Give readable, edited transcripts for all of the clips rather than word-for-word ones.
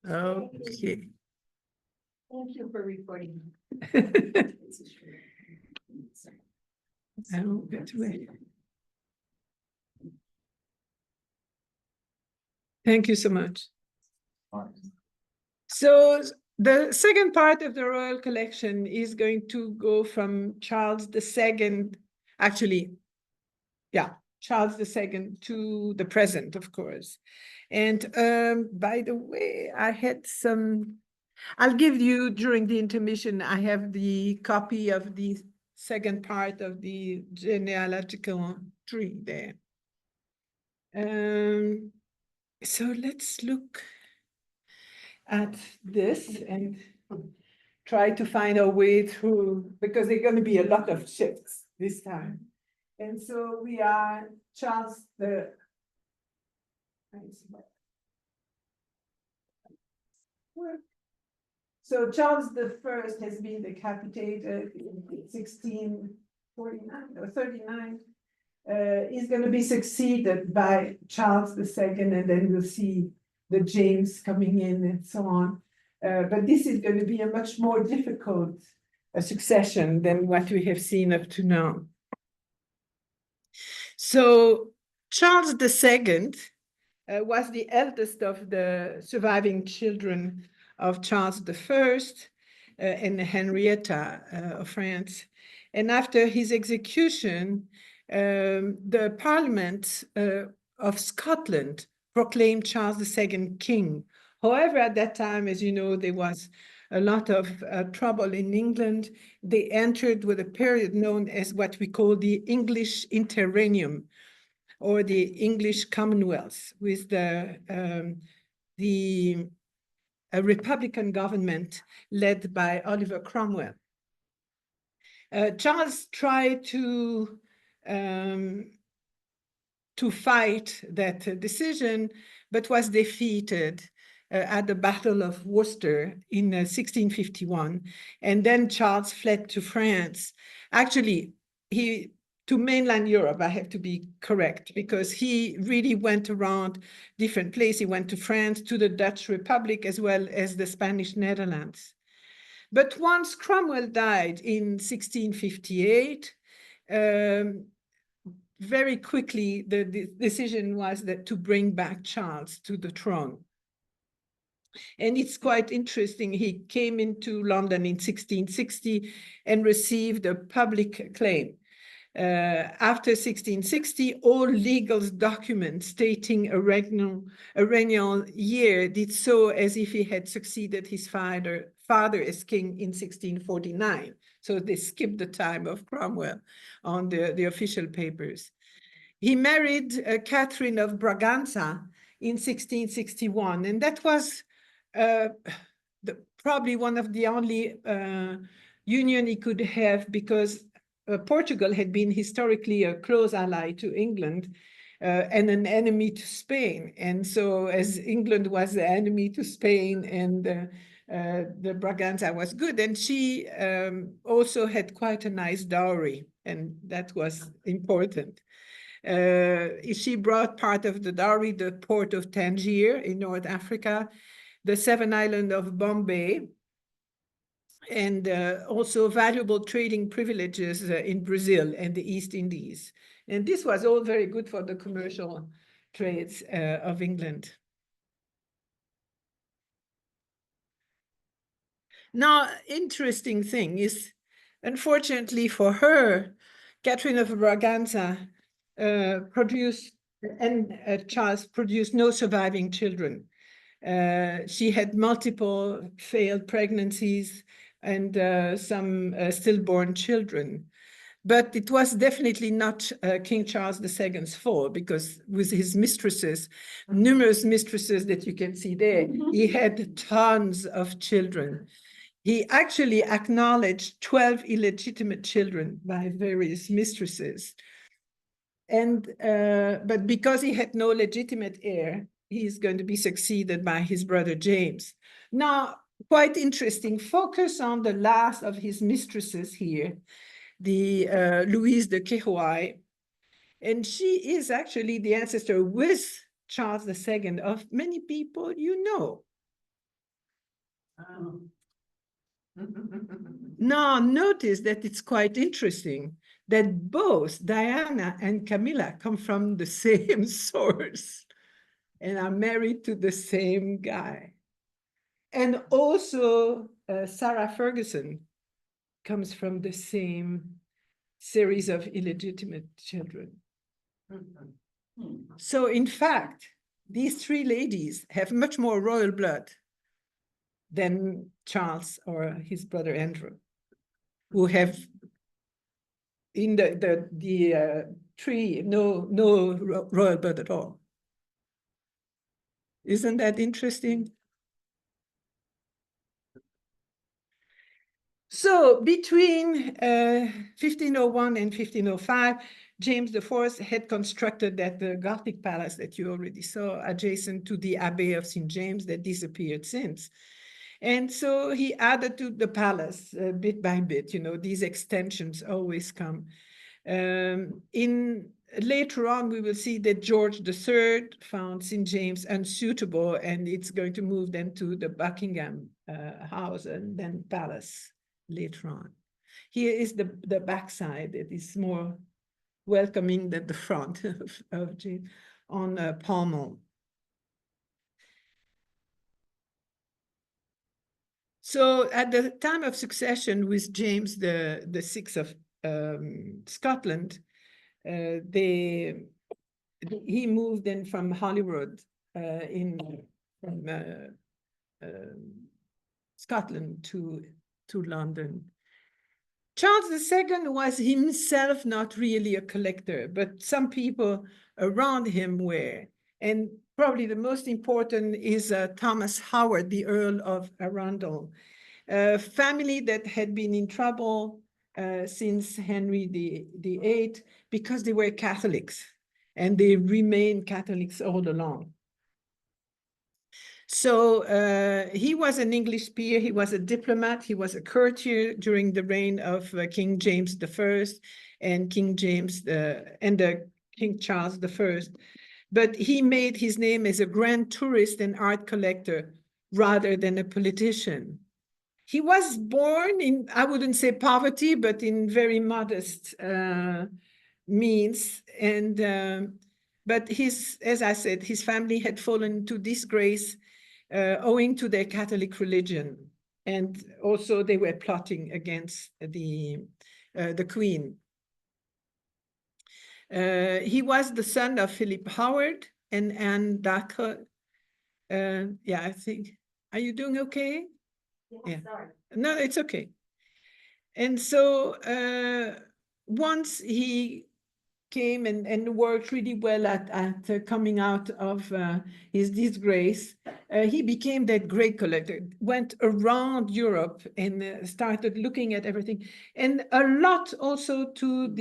Okay. Thank you for reporting. I don't get to it. Thank you so much. So the second part of the royal collection is going to go from Charles II, actually, yeah, Charles II to the present, of course. And by the way, I had some, I'll give you during the intermission, I have the copy of the second part of the genealogical tree there. So let's look at this and try to find our way through, because there are going to be a lot of shifts this time. And so we are Charles the, so Charles I has been decapitated in 1649 or 39. Is going to be succeeded by Charles II, and then we'll see the James coming in and so on. But this is going to be a much more difficult succession than what we have seen up to now. So Charles II was the eldest of the surviving children of Charles I and Henrietta of France. And after his execution, the Parliament of Scotland proclaimed Charles II king. However, at that time, as you know, there was a lot of trouble in England. They entered with a period known as what we call the English Interregnum, or the English Commonwealth, with a Republican government led by Oliver Cromwell. Charles tried to fight that decision, but was defeated at the Battle of Worcester in 1651. And then Charles fled to France. Actually, to mainland Europe, I have to be correct, because he really went around different places. He went to France, to the Dutch Republic, as well as the Spanish Netherlands. But once Cromwell died in 1658, very quickly, the decision was that to bring back Charles to the throne. And it's quite interesting. He came into London in 1660 and received a public acclaim. After 1660, all legal documents stating a regnal year did so as if he had succeeded his father as king in 1649. So they skipped the time of Cromwell on the official papers. He married Catherine of Braganza in 1661, and that was probably one of the only union he could have, because Portugal had been historically a close ally to England and an enemy to Spain. And so as England was the enemy to Spain, and the Braganza was good, and she also had quite a nice dowry, and that was important. She brought part of the dowry, the port of Tangier in North Africa, the Seven Islands of Bombay, and also valuable trading privileges in Brazil and the East Indies. And this was all very good for the commercial trades of England. Now, interesting thing is, unfortunately for her, Catherine of Braganza produced, and Charles produced no surviving children. She had multiple failed pregnancies and some stillborn children. But it was definitely not King Charles II's fault, because with his mistresses, numerous mistresses that you can see there, he had tons of children. He actually acknowledged 12 illegitimate children by various mistresses. And but because he had no legitimate heir, he's going to be succeeded by his brother James. Now, quite interesting, focus on the last of his mistresses here, the Louise de Querouaille. And she is actually the ancestor with Charles II of many people you know. Now, notice that it's quite interesting that both Diana and Camilla come from the same source and are married to the same guy. And also, Sarah Ferguson comes from the same series of illegitimate children. So, in fact, these three ladies have much more royal blood than Charles or his brother Andrew, who have in the tree no royal blood at all. Isn't that interesting? So between 1501 and 1505, James IV had constructed that the Gothic palace that you already saw adjacent to the Abbey of St. James that disappeared since. And so he added to the palace bit by bit, you know, these extensions always come. Later on, we will see that George III found St. James unsuitable, and it's going to move then to the Buckingham House and then palace later on. Here is the backside. It is more welcoming than the front of James on Pall Mall. So at the time of succession with James the Sixth of Scotland, he moved in from Holyrood from Scotland to London. Charles II was himself not really a collector, but some people around him were. And probably the most important is Thomas Howard, the Earl of Arundel, a family that had been in trouble since Henry VIII because they were Catholics, and they remained Catholics all along. So he was an English peer, he was a diplomat, he was a courtier during the reign of King James I and King Charles I. But he made his name as a grand tourist and art collector rather than a politician. He was born in, I wouldn't say poverty, but in very modest means. And but as I said, his family had fallen into disgrace owing to their Catholic religion. And also they were plotting against the Queen. He was the son of Philip Howard and Anne Dacre. Yeah, I think, are you doing okay? Yeah. Sorry. No, it's okay. And so once he came and worked really well at coming out of his disgrace, he became that great collector, went around Europe and started looking at everything. And a lot also to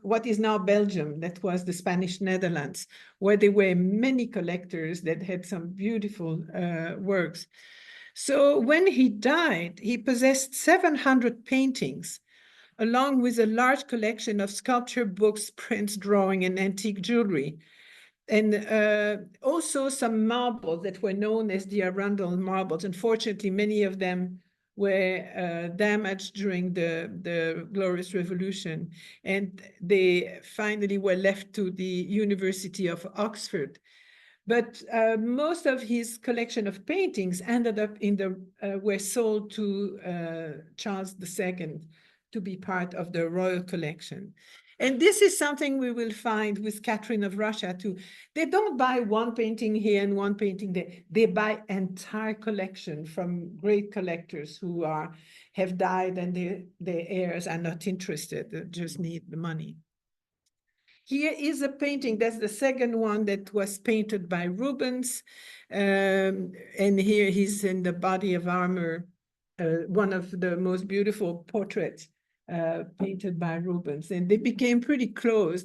what is now Belgium, that was the Spanish Netherlands, where there were many collectors that had some beautiful works. So when he died, he possessed 700 paintings, along with a large collection of sculpture, books, prints, drawing, and antique jewelry. And also some marbles that were known as the Arundel marbles. Unfortunately, many of them were damaged during the Glorious Revolution, and they finally were left to the University of Oxford. But most of his collection of paintings ended up were sold to Charles II to be part of the royal collection. And this is something we will find with Catherine of Russia too. They don't buy one painting here and one painting there. They buy entire collection from great collectors who have died and their heirs are not interested, they just need the money. Here is a painting, that's the second one that was painted by Rubens. And here he's in the body of armor, one of the most beautiful portraits painted by Rubens. And they became pretty close.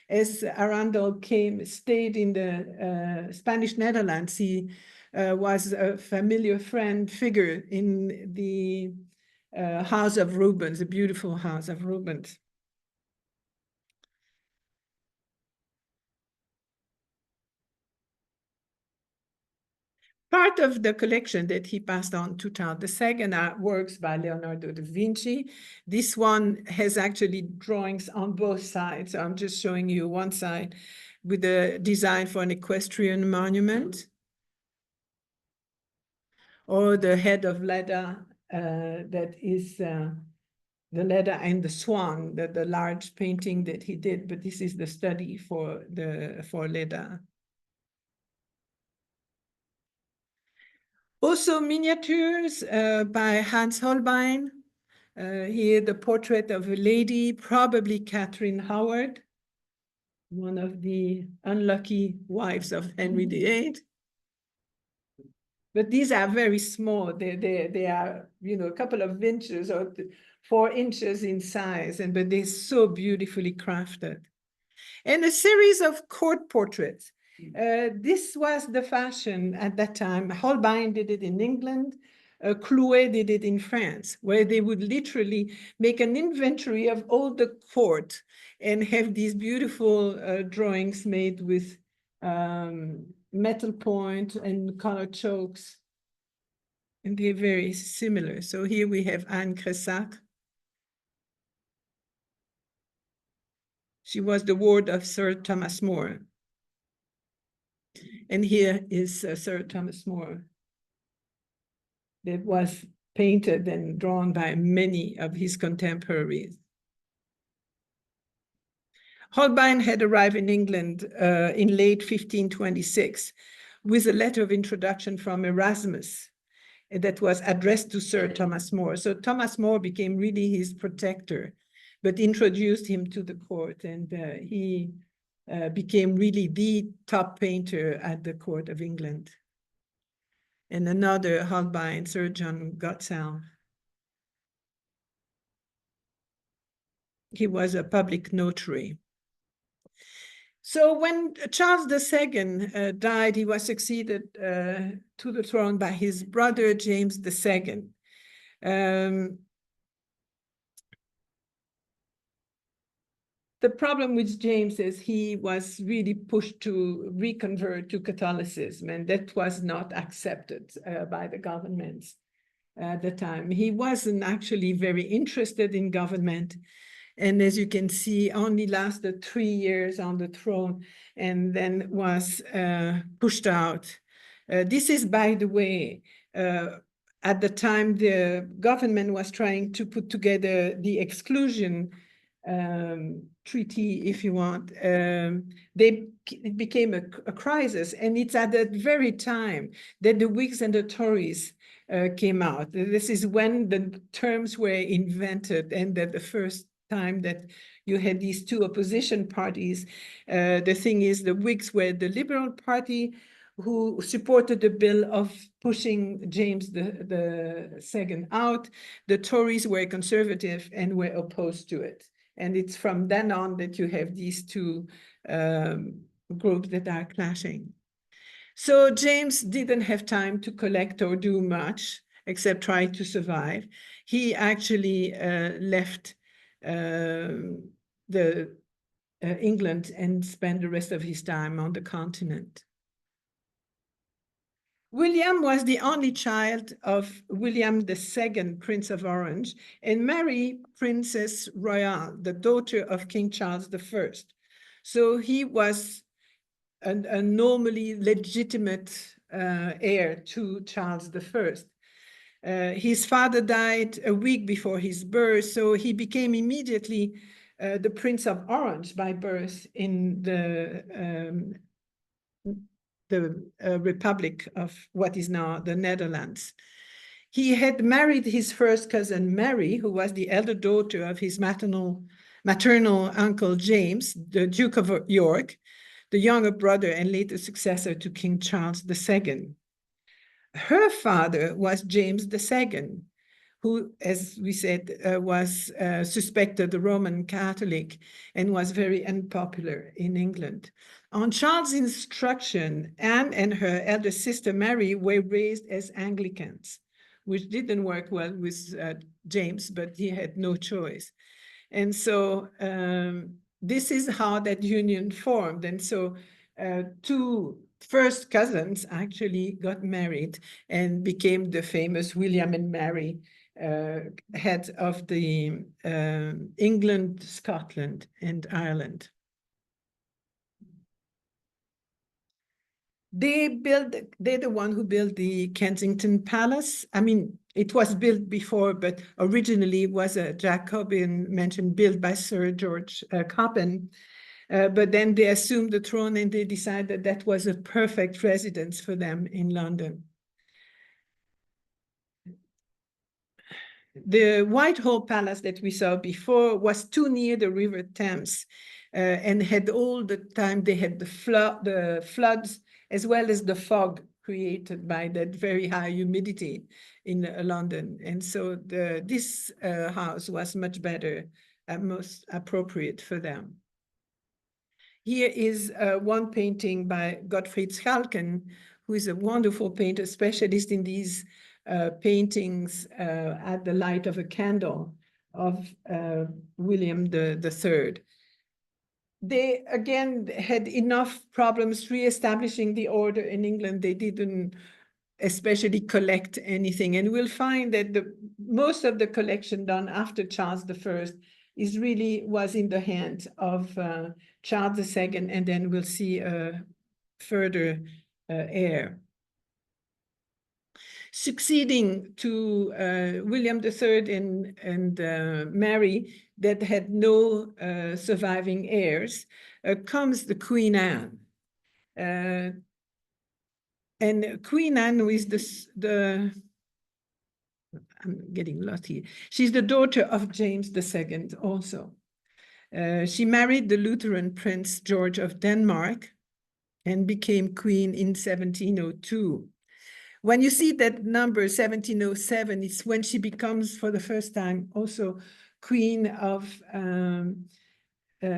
As Arundel stayed in the Spanish Netherlands, he was a familiar figure in the house of Rubens, the beautiful house of Rubens. Part of the collection that he passed on to Charles II are works by Leonardo da Vinci. This one has actually drawings on both sides. So I'm just showing you one side with a design for an equestrian monument, or the head of Leda, that is the Leda and the Swan, the large painting that he did, but this is the study for Leda. Also miniatures by Hans Holbein. Here the portrait of a lady, probably Catherine Howard, one of the unlucky wives of Henry VIII. But these are very small. They are, you know, a couple of inches or 4 inches in size, but they're so beautifully crafted. And a series of court portraits. This was the fashion at that time. Holbein did it in England. Clouet did it in France, where they would literally make an inventory of all the court and have these beautiful drawings made with metal point and color chokes. And they're very similar. So here we have Anne Cressac. She was the ward of Sir Thomas More. And here is Sir Thomas More, that was painted and drawn by many of his contemporaries. Holbein had arrived in England in late 1526 with a letter of introduction from Erasmus that was addressed to Sir Thomas More. So Thomas More became really his protector, but introduced him to the court, and he became really the top painter at the court of England. And another Holbein, Sir John Gottsall. He was a public notary. So when Charles II died, he was succeeded to the throne by his brother, James II. The problem with James is he was really pushed to reconvert to Catholicism, and that was not accepted by the governments at the time. He wasn't actually very interested in government, and as you can see, only lasted 3 years on the throne and then was pushed out. This is, by the way, at the time the government was trying to put together the exclusion treaty, if you want. It became a crisis, and it's at that very time that the Whigs and the Tories came out. This is when the terms were invented, and that the first time that you had these two opposition parties. The thing is, the Whigs were the Liberal Party, who supported the bill of pushing James II out. The Tories were conservative and were opposed to it. And it's from then on that you have these two groups that are clashing. So James didn't have time to collect or do much except try to survive. He actually left England and spent the rest of his time on the continent. William was the only child of William II, Prince of Orange, and Mary, Princess Royale, the daughter of King Charles I. So he was a normally legitimate heir to Charles I. His father died a week before his birth, so he became immediately the Prince of Orange by birth in the Republic of what is now the Netherlands. He had married his first cousin Mary, who was the elder daughter of his maternal uncle James, the Duke of York, the younger brother and later successor to King Charles II. Her father was James II, who, as we said, was suspected a Roman Catholic and was very unpopular in England. On Charles' instruction, Anne and her elder sister Mary were raised as Anglicans, which didn't work well with James, but he had no choice. And so this is how that union formed. And so two first cousins actually got married and became the famous William and Mary, head of the England, Scotland, and Ireland. They're the one who built the Kensington Palace. I mean, it was built before, but originally was a Jacobean mansion built by Sir George Coppin. But then they assumed the throne and they decided that was a perfect residence for them in London. The Whitehall Palace that we saw before was too near the River Thames, and had all the time they had the floods as well as the fog created by that very high humidity in London. And so this house was much better and most appropriate for them. Here is one painting by Gottfried Schalken, who is a wonderful painter, specialist in these paintings at the light of a candle of William the Third. They again had enough problems re-establishing the order in England. They didn't especially collect anything. And we'll find that most of the collection done after Charles I was in the hand of Charles II, and then we'll see a further heir. Succeeding to William III and Mary, that had no surviving heirs, comes the Queen Anne. And Queen Anne, who is I'm getting lost here. She's the daughter of James II also. She married the Lutheran Prince George of Denmark and became queen in 1702. When you see that number 1707, it's when she becomes for the first time also queen of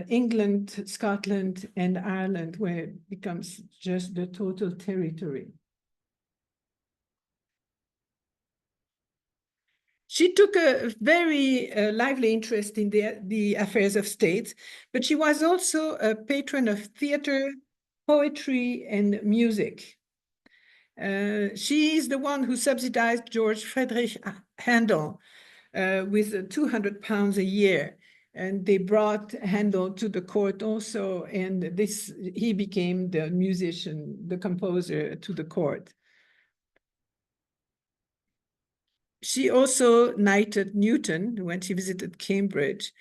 England, Scotland, and Ireland, where it becomes just the total territory. She took a very lively interest in the affairs of state, but she was also a patron of theater, poetry, and music. She is the one who subsidized George Friedrich Handel with 200 pounds a year. And they brought Handel to the court also, and he became the musician, the composer to the court. She also knighted Newton when she visited Cambridge.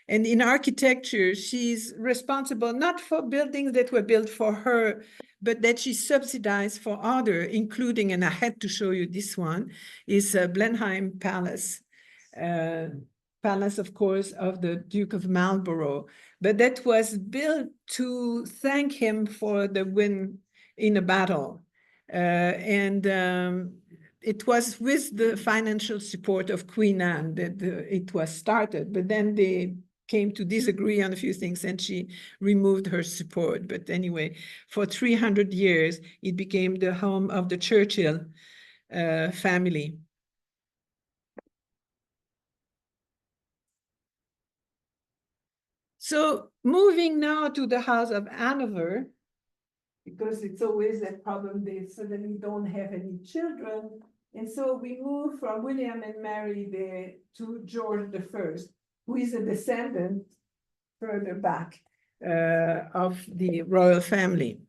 And in architecture, she's responsible not for buildings that were built for her, but that she subsidized for others, including, and I had to show you this one, is Blenheim Palace. Palace, of course, of the Duke of Marlborough, but that was built to thank him for the win in a battle. It was with the financial support of Queen Anne that it was started, but then they came to disagree on a few things and she removed her support. But anyway, for 300 years, it became the home of the Churchill family. So moving now to the House of Hanover, because it's always that problem, they suddenly don't have any children. And so we move from William and Mary there to George I, who is a descendant further back of the royal family.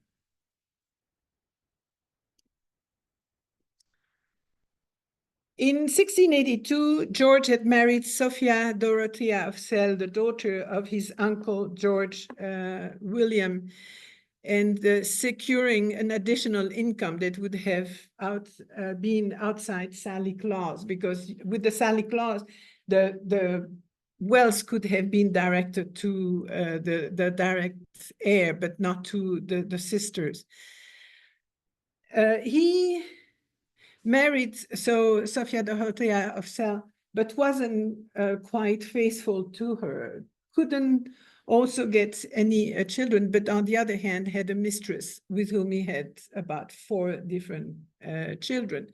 In 1682, George had married Sophia Dorothea of Celle, the daughter of his uncle George William, and securing an additional income that would have been outside Sally Clause, because with the Sally Clause, the wealth could have been directed to the direct heir, but not to the sisters. He married Sophia Dorothea of Celle, but wasn't quite faithful to her. Couldn't also get any children, but on the other hand, had a mistress with whom he had about 4 different children.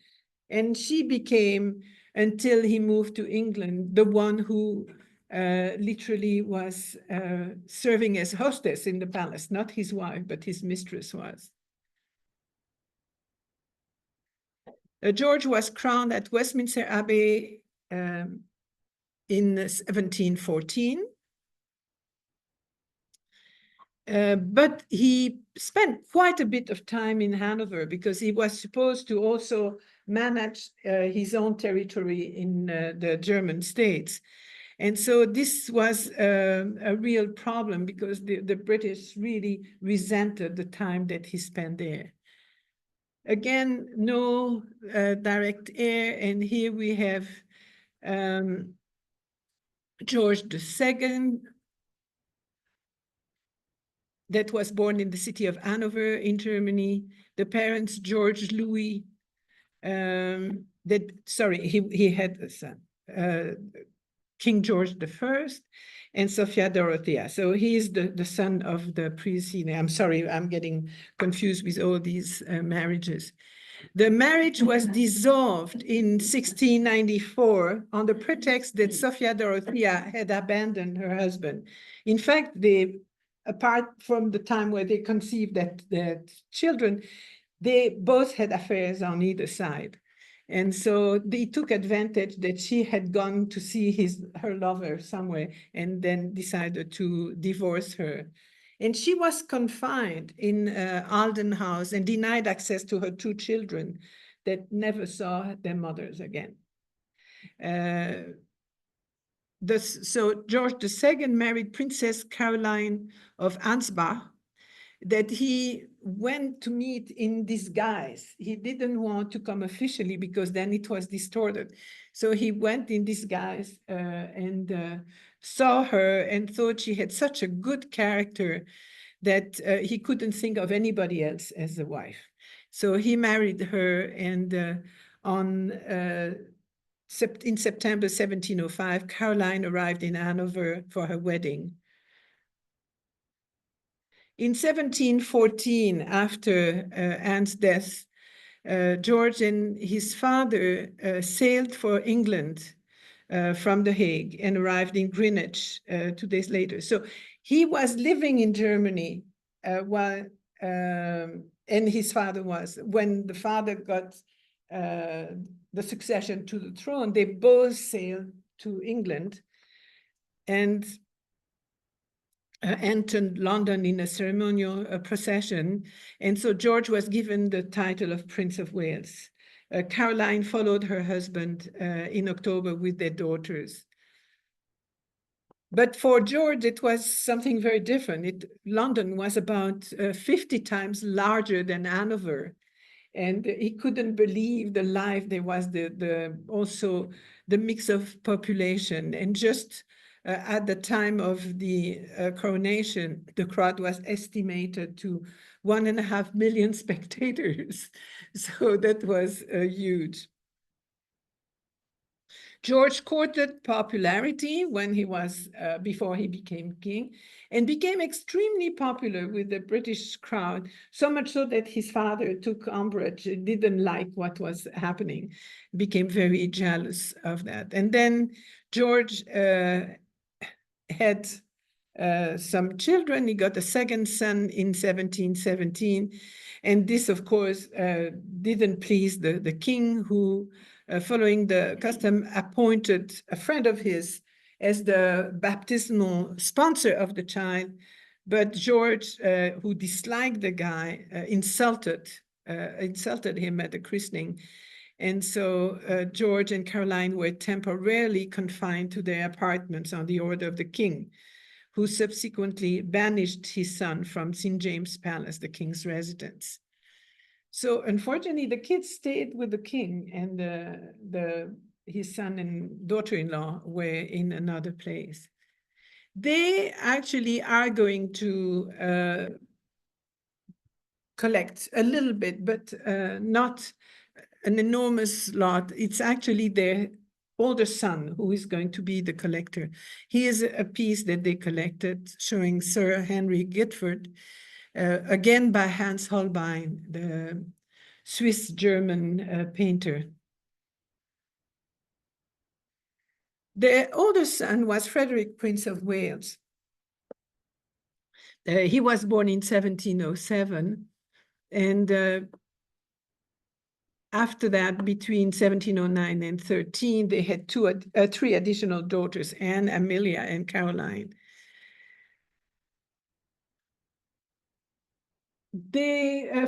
And she became, until he moved to England, the one who literally was serving as hostess in the palace, not his wife, but his mistress was. George was crowned at Westminster Abbey in 1714. But he spent quite a bit of time in Hanover because he was supposed to also manage his own territory in the German states. And so this was a real problem because the British really resented the time that he spent there. Again, no direct heir, and here we have George II, that was born in the city of Hanover in Germany. The parents, George Louis, he had a son, King George I and Sophia Dorothea. So he is the son of the preceding. I'm sorry, I'm getting confused with all these marriages. The marriage was dissolved in 1694 on the pretext that Sophia Dorothea had abandoned her husband. In fact, apart from the time where they conceived that children, they both had affairs on either side. And so they took advantage that she had gone to see her lover somewhere and then decided to divorce her. And she was confined in Alden House and denied access to her two children that never saw their mothers again. So George II married Princess Caroline of Ansbach, that he went to meet in disguise. He didn't want to come officially because then it was distorted. So he went in disguise and saw her and thought she had such a good character that he couldn't think of anybody else as a wife. So he married her, and in September 1705, Caroline arrived in Hanover for her wedding. In 1714, after Anne's death, George and his father sailed for England from The Hague and arrived in Greenwich 2 days later. So he was living in Germany and his father was. When the father got the succession to the throne, they both sailed to England and entered London in a ceremonial procession. And so George was given the title of Prince of Wales. Caroline followed her husband in October with their daughters. But for George, it was something very different. London was about 50 times larger than Hanover. And he couldn't believe the life there was, also the mix of population. And just at the time of the coronation, the crowd was estimated to 1.5 million spectators. So that was huge. George courted popularity when he was, before he became king, and became extremely popular with the British crowd, so much so that his father took umbrage, didn't like what was happening, became very jealous of that. And then George had some children. He got a second son in 1717. And this, of course, didn't please the king, who, following the custom, appointed a friend of his as the baptismal sponsor of the child. But George, who disliked the guy, insulted him at the christening. And so George and Caroline were temporarily confined to their apartments on the order of the king, who subsequently banished his son from St. James Palace, the king's residence. So unfortunately, the kids stayed with the king, and his son and daughter-in-law were in another place. They actually are going to collect a little bit, but not an enormous lot. It's actually their older son who is going to be the collector. Here's a piece that they collected showing Sir Henry Gifford, again by Hans Holbein, the Swiss-German painter. The older son was Frederick, Prince of Wales. He was born in 1707, and after that, between 1709 and 13, they had three additional daughters, Anne, Amelia, and Caroline.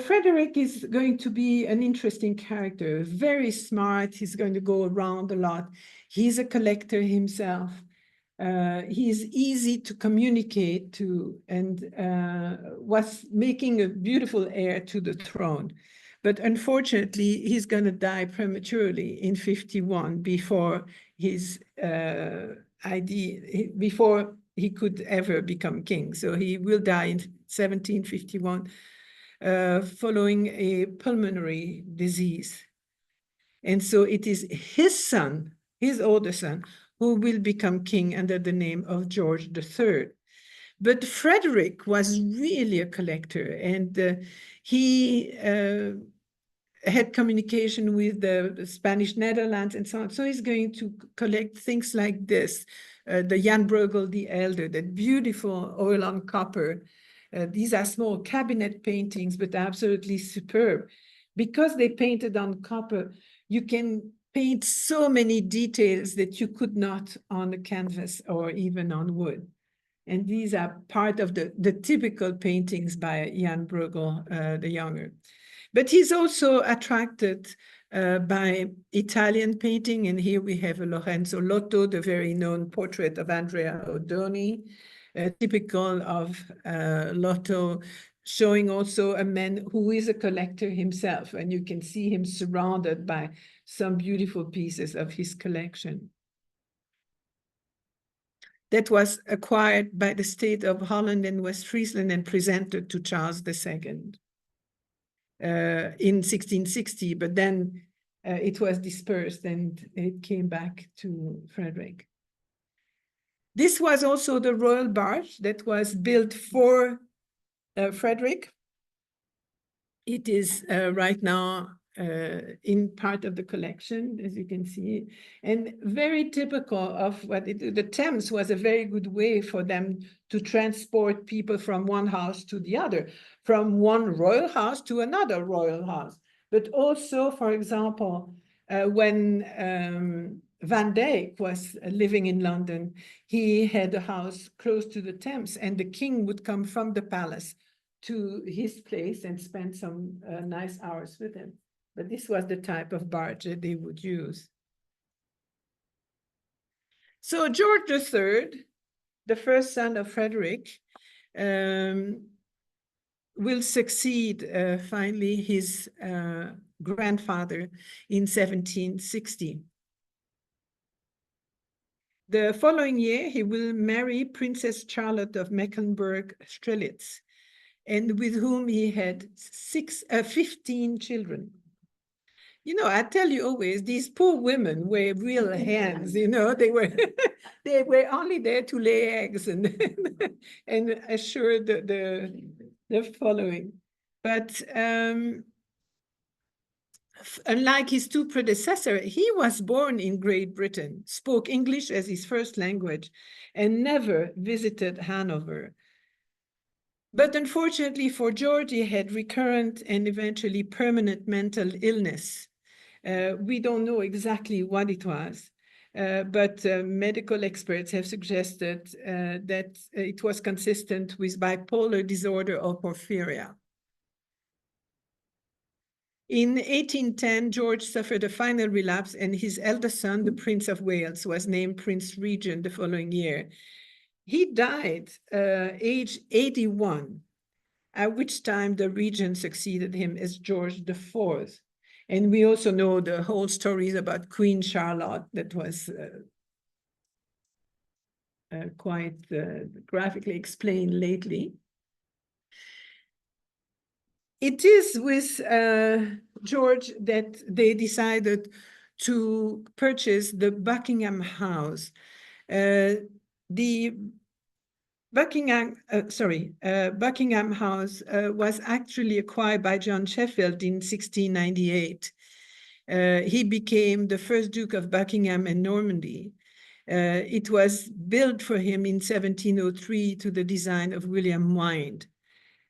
Frederick is going to be an interesting character, very smart. He's going to go around a lot. He's a collector himself. He's easy to communicate to and was making a beautiful heir to the throne. But unfortunately, he's going to die prematurely in 51 before his before he could ever become king. So he will die in 1751 following a pulmonary disease. And so it is his son, his older son, who will become king under the name of George III. But Frederick was really a collector, and he had communication with the Spanish Netherlands and so on. So he's going to collect things like this, the Jan Bruegel the Elder, that beautiful oil on copper. These are small cabinet paintings, but absolutely superb. Because they painted on copper, you can paint so many details that you could not on a canvas or even on wood. And these are part of the typical paintings by Jan Bruegel the Younger. But he's also attracted by Italian painting. And here we have a Lorenzo Lotto, the very known portrait of Andrea Odoni, typical of Lotto, showing also a man who is a collector himself. And you can see him surrounded by some beautiful pieces of his collection. That was acquired by the state of Holland and West Friesland and presented to Charles II in 1660, but then it was dispersed and it came back to Frederick. This was also the royal barge that was built for Frederick. It is right now in part of the collection, as you can see, and very typical of what the Thames was a very good way for them to transport people from one house to the other, from one royal house to another royal house. But also, for example, when Van Dyck was living in London, he had a house close to the Thames, and the king would come from the palace to his place and spend some nice hours with him. But this was the type of barge that they would use. So George III, the first son of Frederick, will succeed finally his grandfather in 1760. The following year, he will marry Princess Charlotte of Mecklenburg-Strelitz, and with whom he had 15 children. You know, I tell you always, these poor women were real hands, you know, they were they were only there to lay eggs and assure the following. But unlike his two predecessors, he was born in Great Britain, spoke English as his first language, and never visited Hanover. But unfortunately for George, he had recurrent and eventually permanent mental illness. We don't know exactly what it was, but medical experts have suggested that it was consistent with bipolar disorder or porphyria. In 1810, George suffered a final relapse, and his eldest son, the Prince of Wales, was named Prince Regent the following year. He died age 81, at which time the regent succeeded him as George IV. And we also know the whole stories about Queen Charlotte that was quite graphically explained lately. It is with George that they decided to purchase the Buckingham House. The Buckingham House was actually acquired by John Sheffield in 1698. He became the first Duke of Buckingham and Normandy. It was built for him in 1703 to the design of William Wynd.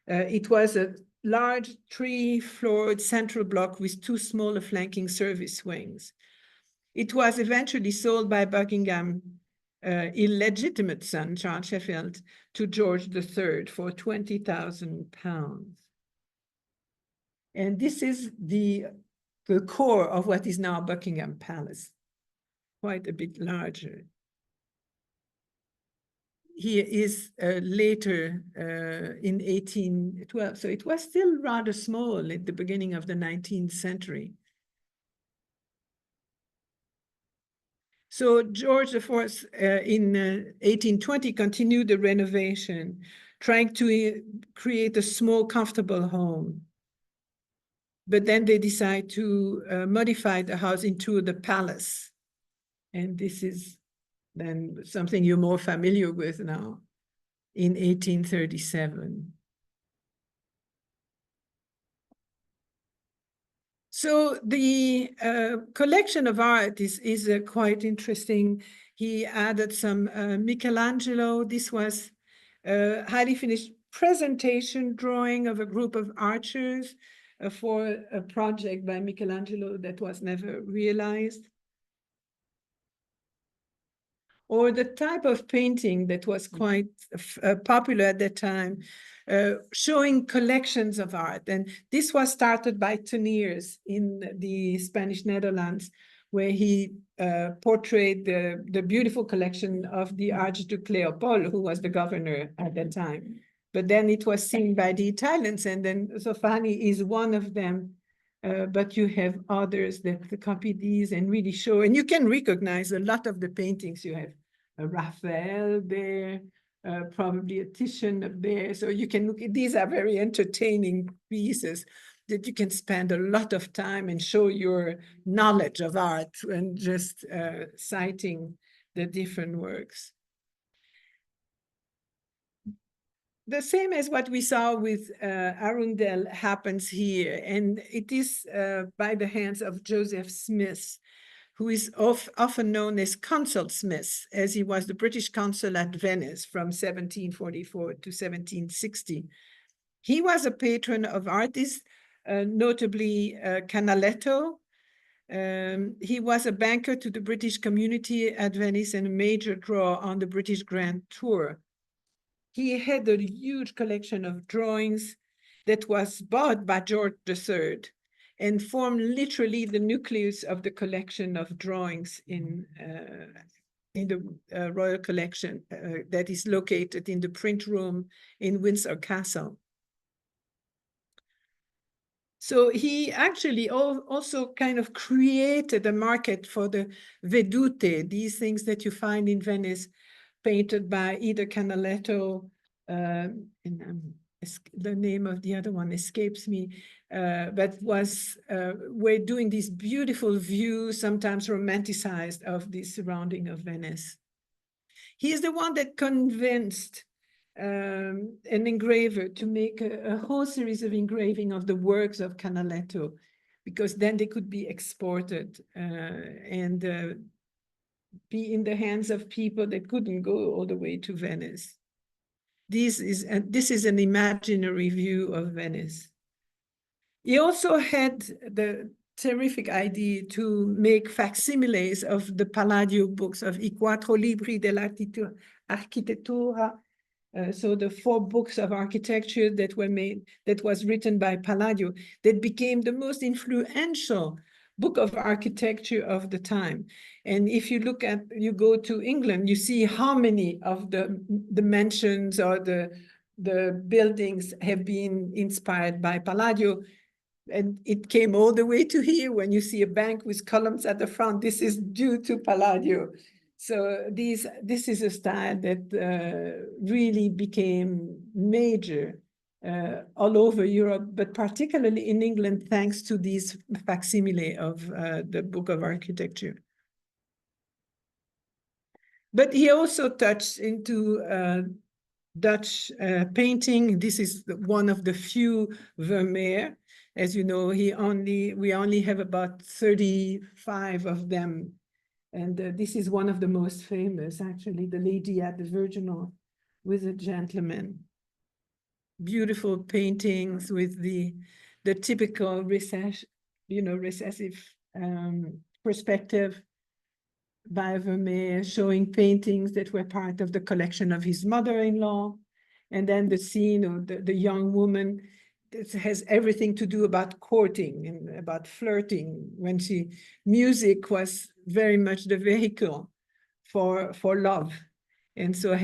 It was a large three-floored central block with two smaller flanking service wings. It was eventually sold by Buckingham illegitimate son, Charles Sheffield, to George III for £20,000. And this is the core of what is now Buckingham Palace, quite a bit larger. Here is later in 1812, so it was still rather small at the beginning of the 19th century. So George IV in 1820 continued the renovation, trying to create a small, comfortable home. But then they decide to modify the house into the palace. And this is then something you're more familiar with now in 1837. So the collection of art is quite interesting. He added some Michelangelo. This was a highly finished presentation drawing of a group of archers for a project by Michelangelo that was never realized. Or the type of painting that was quite popular at that time, showing collections of art. And this was started by Teniers in the Spanish Netherlands, where he portrayed the beautiful collection of the Archduke Leopold, who was the governor at that time. But then it was seen by the Italians, and then Sofani is one of them. But you have others that copy these and really show, and you can recognize a lot of the paintings. You have a Raphael there, probably a Titian up there. So you can look at these are very entertaining pieces that you can spend a lot of time and show your knowledge of art and just citing the different works. The same as what we saw with Arundel happens here, and it is by the hands of Joseph Smith, who is often known as Consul Smith, as he was the British consul at Venice from 1744 to 1760. He was a patron of artists, notably Canaletto. He was a banker to the British community at Venice and a major draw on the British Grand Tour. He had a huge collection of drawings that was bought by George III and formed literally the nucleus of the collection of drawings in the Royal Collection that is located in the print room in Windsor Castle. So he actually also kind of created a market for the vedute, these things that you find in Venice, painted by either Canaletto, and the name of the other one escapes me, but we're doing these beautiful views, sometimes romanticized, of the surrounding of Venice. He is the one that convinced an engraver to make a whole series of engraving of the works of Canaletto, because then they could be exported and be in the hands of people that couldn't go all the way to Venice. This is an imaginary view of Venice. He also had the terrific idea to make facsimiles of the Palladio books of I Quattro Libri dell'Architettura, so the 4 books of architecture that were made, that was written by Palladio, that became the most influential book of architecture of the time. And if you look at, you go to England, you see how many of the mansions or the buildings have been inspired by Palladio. And it came all the way to here. When you see a bank with columns at the front, this is due to Palladio. So this is a style that really became major all over Europe, but particularly in England, thanks to these facsimile of the Book of Architecture. But he also touched into Dutch painting. This is one of the few Vermeer. As you know, we only have about 35 of them. And this is one of the most famous, actually, the Lady at the Virginal with a Gentleman. beautiful paintings with the typical recessive perspective by Vermeer, showing paintings that were part of the collection of his mother-in-law. And then the scene of the young woman that has everything to do about courting and about flirting, when music was very much the vehicle for love. And so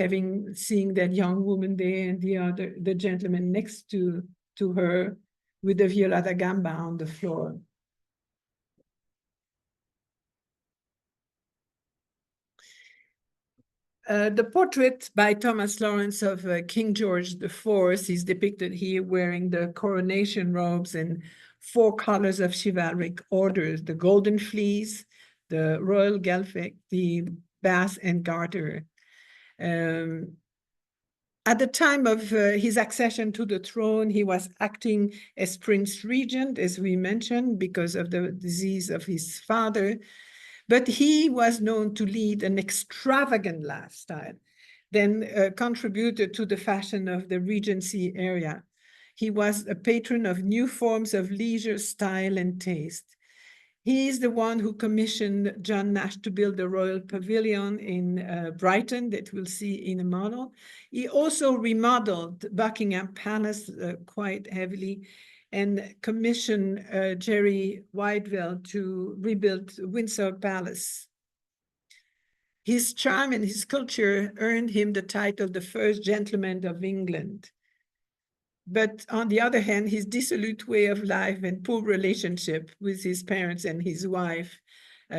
seeing that young woman there and the gentleman next to her with the viola da gamba on the floor. The portrait by Thomas Lawrence of King George IV is depicted here wearing the coronation robes and 4 colors of chivalric orders: the golden fleece, the royal gelfect, the basque and garter. At the time of his accession to the throne, he was acting as Prince Regent, as we mentioned, because of the disease of his father. But he was known to lead an extravagant lifestyle, then contributed to the fashion of the Regency area. He was a patron of new forms of leisure, style, and taste. He is the one who commissioned John Nash to build the Royal Pavilion in Brighton that we'll see in a model. He also remodeled Buckingham Palace quite heavily and commissioned Jerry Whiteville to rebuild Windsor Palace. His charm and his culture earned him the title the first gentleman of England. But on the other hand, his dissolute way of life and poor relationship with his parents and his wife,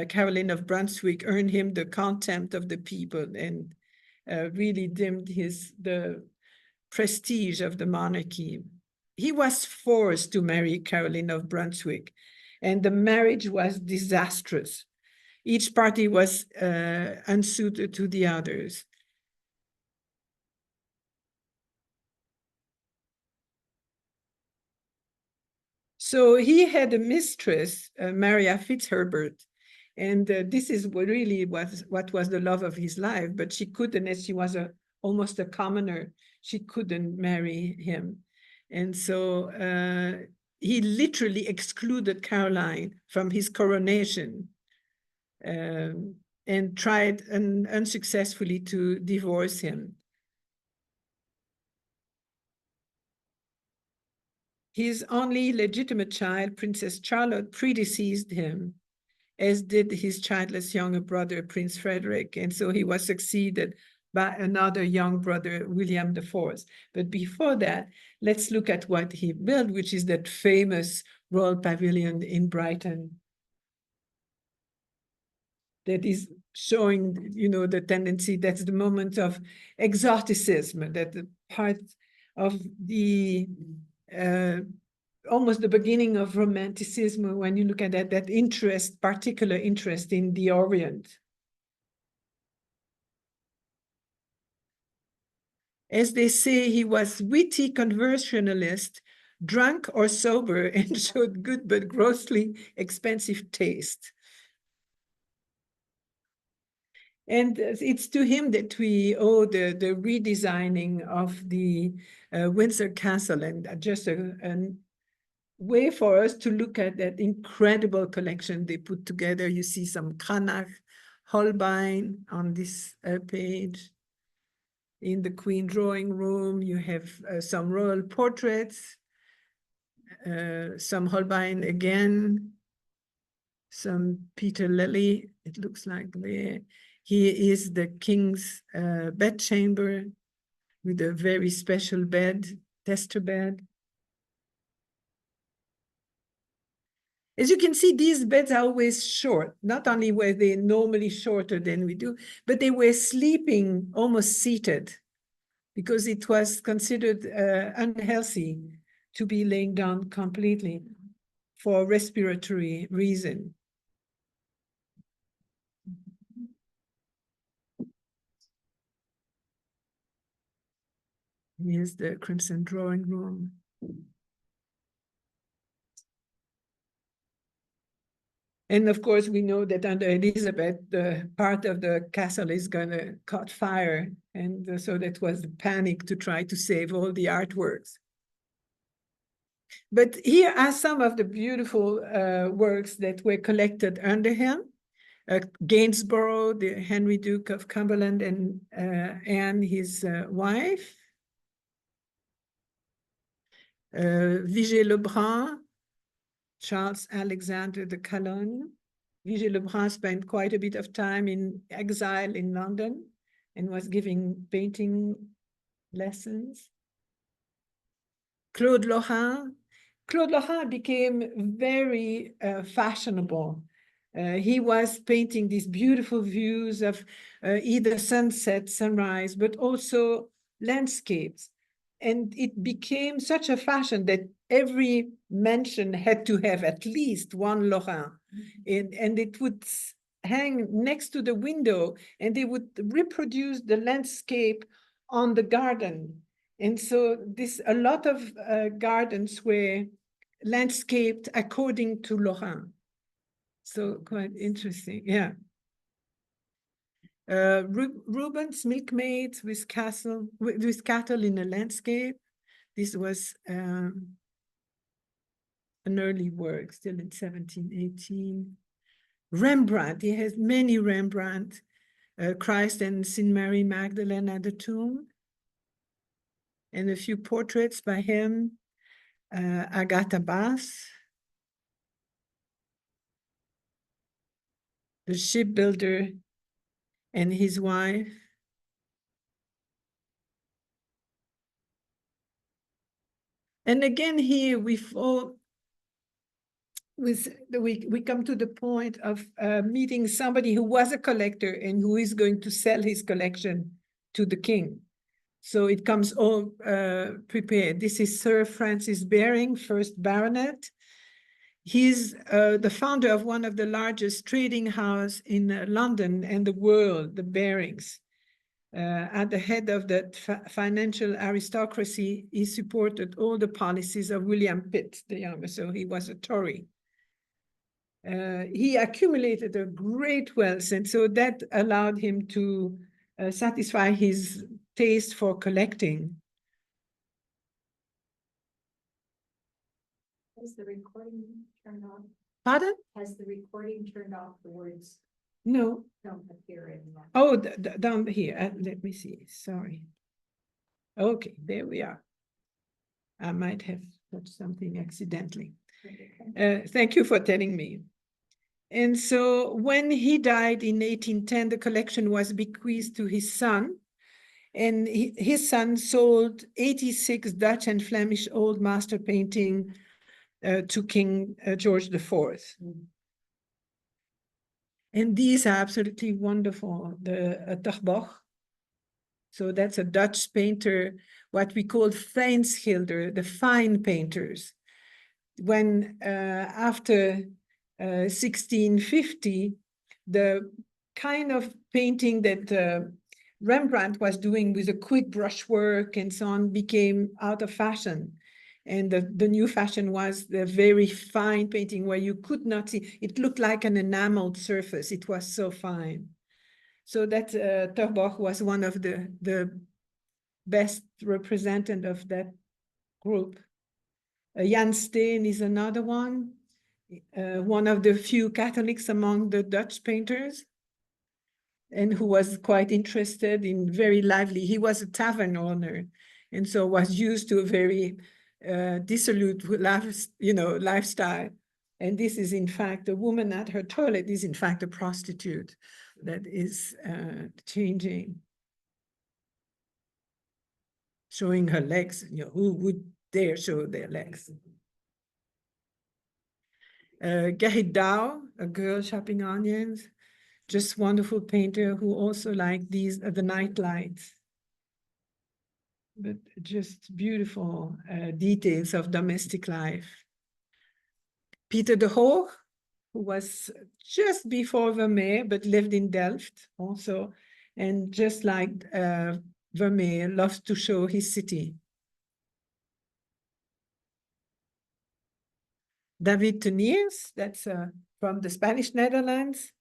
Caroline of Brunswick, earned him the contempt of the people and really dimmed the prestige of the monarchy. He was forced to marry Caroline of Brunswick, and the marriage was disastrous. Each party was unsuited to the others. So he had a mistress, Maria Fitzherbert, and this is what was the love of his life, but she couldn't, as she was almost a commoner, she couldn't marry him. And so he literally excluded Caroline from his coronation and tried unsuccessfully to divorce him. His only legitimate child, Princess Charlotte, predeceased him, as did his childless younger brother, Prince Frederick. And so he was succeeded by another young brother, William IV. But before that, let's look at what he built, which is that famous Royal Pavilion in Brighton that is showing, the tendency, that's the moment of exoticism, that the part of the almost the beginning of romanticism when you look at that interest, particular interest in the Orient. As they say, he was witty conversationalist, drunk or sober, and showed good but grossly expensive taste. And it's to him that we owe the redesigning of the Windsor Castle, and just a way for us to look at that incredible collection they put together. You see some Cranach, Holbein on this page. In the Queen drawing room, you have some royal portraits, some Holbein again, some Peter Lely, it looks like there. Here is the king's bedchamber with a very special bed, tester bed. As you can see, these beds are always short. Not only were they normally shorter than we do, but they were sleeping almost seated because it was considered unhealthy to be laying down completely for respiratory reason. Here's the Crimson Drawing Room. And of course, we know that under Elizabeth, the part of the castle is going to caught fire. And so that was the panic to try to save all the artworks. But here are some of the beautiful works that were collected under him. Gainsborough, the Henry Duke of Cumberland, and Anne, his wife. Vigée-Lebrun, Charles Alexander de Calonne. Vigée-Lebrun spent quite a bit of time in exile in London and was giving painting lessons. Claude Lorrain. Claude Lorrain became very fashionable. He was painting these beautiful views of either sunset, sunrise, but also landscapes. And it became such a fashion that every mansion had to have at least one Lorrain. And it would hang next to the window, and they would reproduce the landscape on the garden. And so a lot of gardens were landscaped according to Lorrain. So quite interesting, yeah. Rubens' Milkmaids with cattle in a landscape. This was an early work, still in 1718. Rembrandt, he has many Rembrandt, Christ and St. Mary Magdalene at the tomb, and a few portraits by him. Agatha Bass, the shipbuilder and his wife. And again here we come to the point of meeting somebody who was a collector and who is going to sell his collection to the king. So it comes all prepared. This is Sir Francis Baring, first baronet. He's the founder of one of the largest trading houses in London and the world, the Barings. At the head of the financial aristocracy, he supported all the policies of William Pitt the Younger, so he was a Tory. He accumulated a great wealth, and so that allowed him to satisfy his taste for collecting. Has the recording turned off? Pardon? Has the recording turned off? The words No. don't appear anymore. Oh, down here. Let me see. Sorry. Okay, there we are. I might have put something accidentally. Thank you for telling me. And so when he died in 1810, the collection was bequeathed to his son. And his son sold 86 Dutch and Flemish old master painting to King George IV. And these are absolutely wonderful. The Terboch. So that's a Dutch painter, what we call fijnschilder, the fine painters. When after 1650, the kind of painting that Rembrandt was doing with a quick brushwork and so on became out of fashion. And the new fashion was the very fine painting where you could not see, it looked like an enameled surface. It was so fine. So that Terboch was one of the best representative of that group. Jan Steen is another one of the few Catholics among the Dutch painters, and who was quite interested in very lively. He was a tavern owner, and so was used to a very dissolute lifestyle. And this is in fact a woman at her toilet is in fact a prostitute that is changing, showing her legs. Who would dare show their legs? Gerrit Douw, a girl chopping onions, just wonderful painter who also liked these the night lights. But just beautiful details of domestic life. Peter de Hoog, who was just before Vermeer, but lived in Delft also, and just like Vermeer, loves to show his city. David Teniers, that's from the Spanish Netherlands.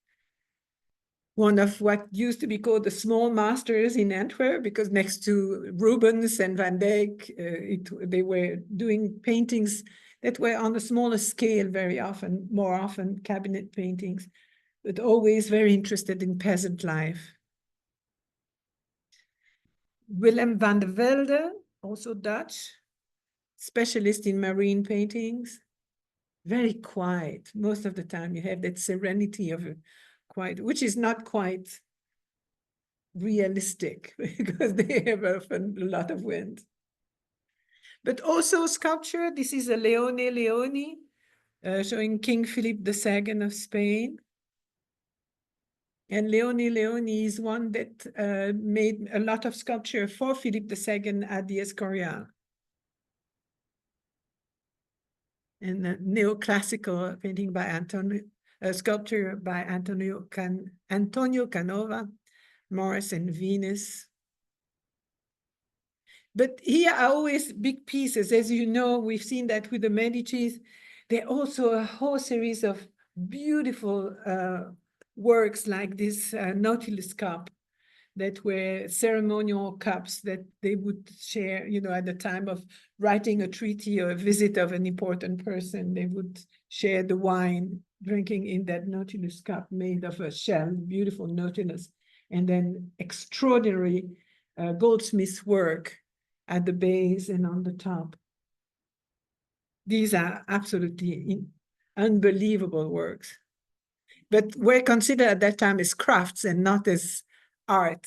one of what used to be called the small masters in Antwerp, because next to Rubens and Van Dyck, they were doing paintings that were on a smaller scale very often, more often cabinet paintings, but always very interested in peasant life. Willem van der Velde, also Dutch, specialist in marine paintings, very quiet. Most of the time you have that serenity of a quiet, which is not quite realistic because they have often a lot of wind. But also sculpture, this is a Leone, showing King Philip II of Spain. And Leone is one that made a lot of sculpture for Philip II at the Escorial. And neoclassical painting by sculpture by Antonio Canova, Mars and Venus. But here are always big pieces. As you know, we've seen that with the Medicis. There are also a whole series of beautiful works like this Nautilus cup that were ceremonial cups that they would share, you know, at the time of writing a treaty or a visit of an important person. They would share the wine, drinking in that Nautilus cup made of a shell, beautiful Nautilus, and then extraordinary goldsmith's work at the base and on the top. These are absolutely unbelievable works, but were considered at that time as crafts and not as art.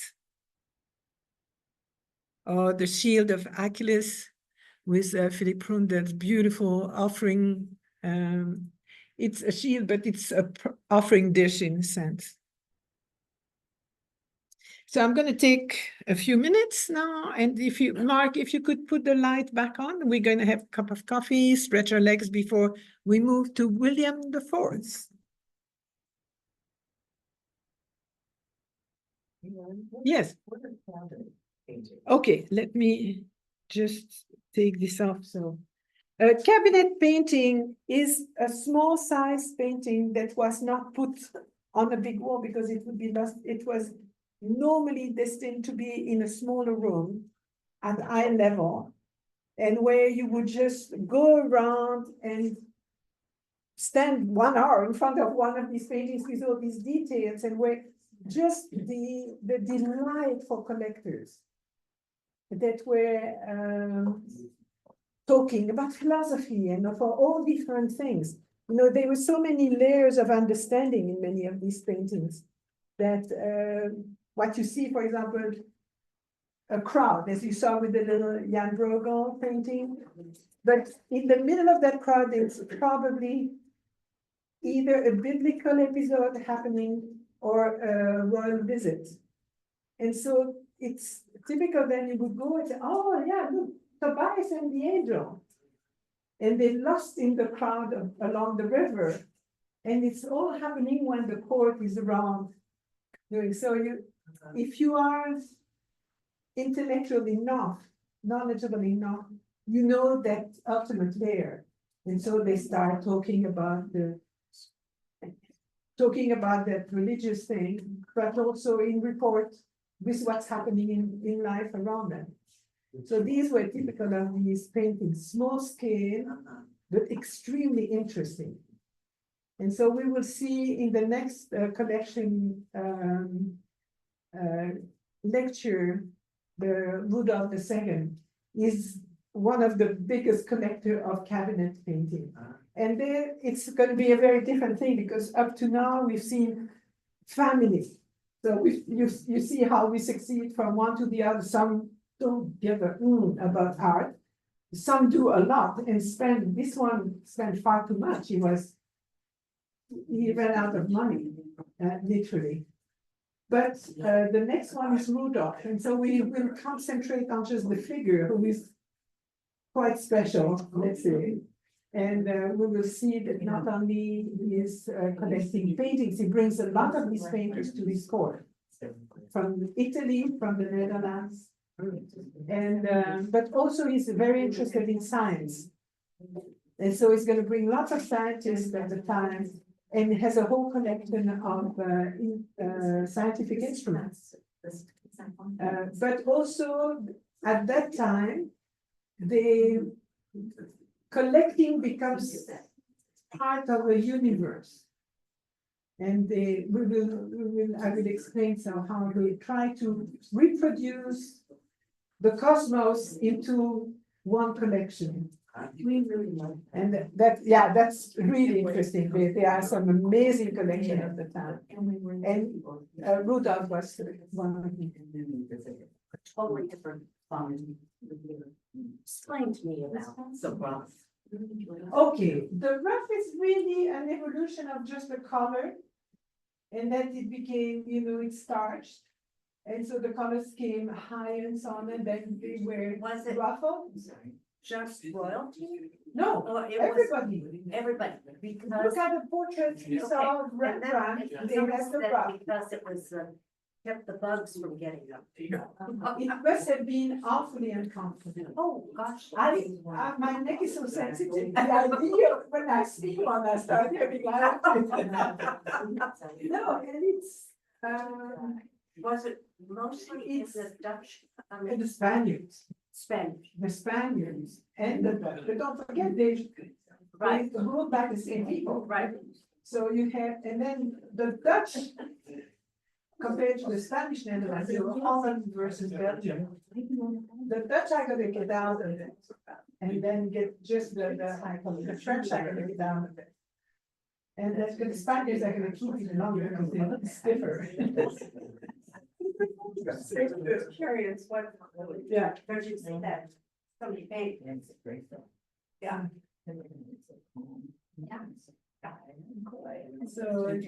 Or the shield of Achilles with Philip Rundel's beautiful offering. It's a shield, but it's an offering dish in a sense. So I'm going to take a few minutes now. And if you, Mark, if you could put the light back on, we're going to have a cup of coffee, stretch our legs before we move to William IV. Yes. Okay, let me just take this off. So, cabinet painting is a small size painting that was not put on a big wall because it would be lost. It was normally destined to be in a smaller room at eye level, and where you would just go around and stand 1 hour in front of one of these paintings with all these details, and where just the delight for collectors that were talking about philosophy and for all different things. You know, there were so many layers of understanding in many of these paintings that what you see, for example, a crowd, as you saw with the little Jan Bruegel painting, but in the middle of that crowd, there's probably either a biblical episode happening or a royal visit. And so it's typical then you would go and say, oh yeah, look, Tobias and the angel. And they lost in the crowd along the river. And it's all happening when the court is around doing so. If you are intellectual enough, knowledgeable enough, you know that ultimate layer. And so they start talking about that religious thing, but also in report with what's happening in life around them. So these were typical of these paintings, small scale, but extremely interesting. And so we will see in the next collection lecture, the Rudolph II is one of the biggest collector of cabinet painting. And there it's going to be a very different thing because up to now we've seen families. So you see how we succeed from one to the other. Some don't give a about art. Some do a lot and this one spent far too much. He ran out of money, literally. But the next one is Rudolph. And so we will concentrate on just the figure who is quite special, let's say. And we will see that not only he is collecting paintings, he brings a lot of these painters to his court from Italy, from the Netherlands, and but also he's very interested in science, and so he's going to bring lots of scientists at the time and it has a whole collection of scientific instruments. But also at that time, the collecting becomes part of a universe. And I will explain how they try to reproduce the cosmos into one collection. And that's really interesting. There are some amazing collection of the time. And Rudolph was one of them. Totally different. Explain to me about the rough. Okay, the rough is really an evolution of just the color. And then it became, it starched. And so the colors came higher and so on, and then they were ruffled. Just royalty? No, Or it was everybody. everybody, because. Look at the portraits you saw of And then Rembrandt, it they had was the that ruff. because it was, kept the bugs from getting them. It must have been awfully uncomfortable. Oh, gosh. My neck is so sensitive. The idea of when I see one, I start having like. No, and it's, Was it mostly in the Dutch? and the Spaniards. Spanish. The Spaniards and the Dutch, but don't forget, they ruled by the same people. Right. So you have, and then the Dutch, compared to the Spanish Netherlands, you have Holland versus Belgium. The Dutch are gonna get out of it, and then get just the French are gonna get out of it. And the Spaniards are gonna keep it longer because it's stiffer. Curious what. Yeah. Don't you say that? Somebody paid. Yeah. So,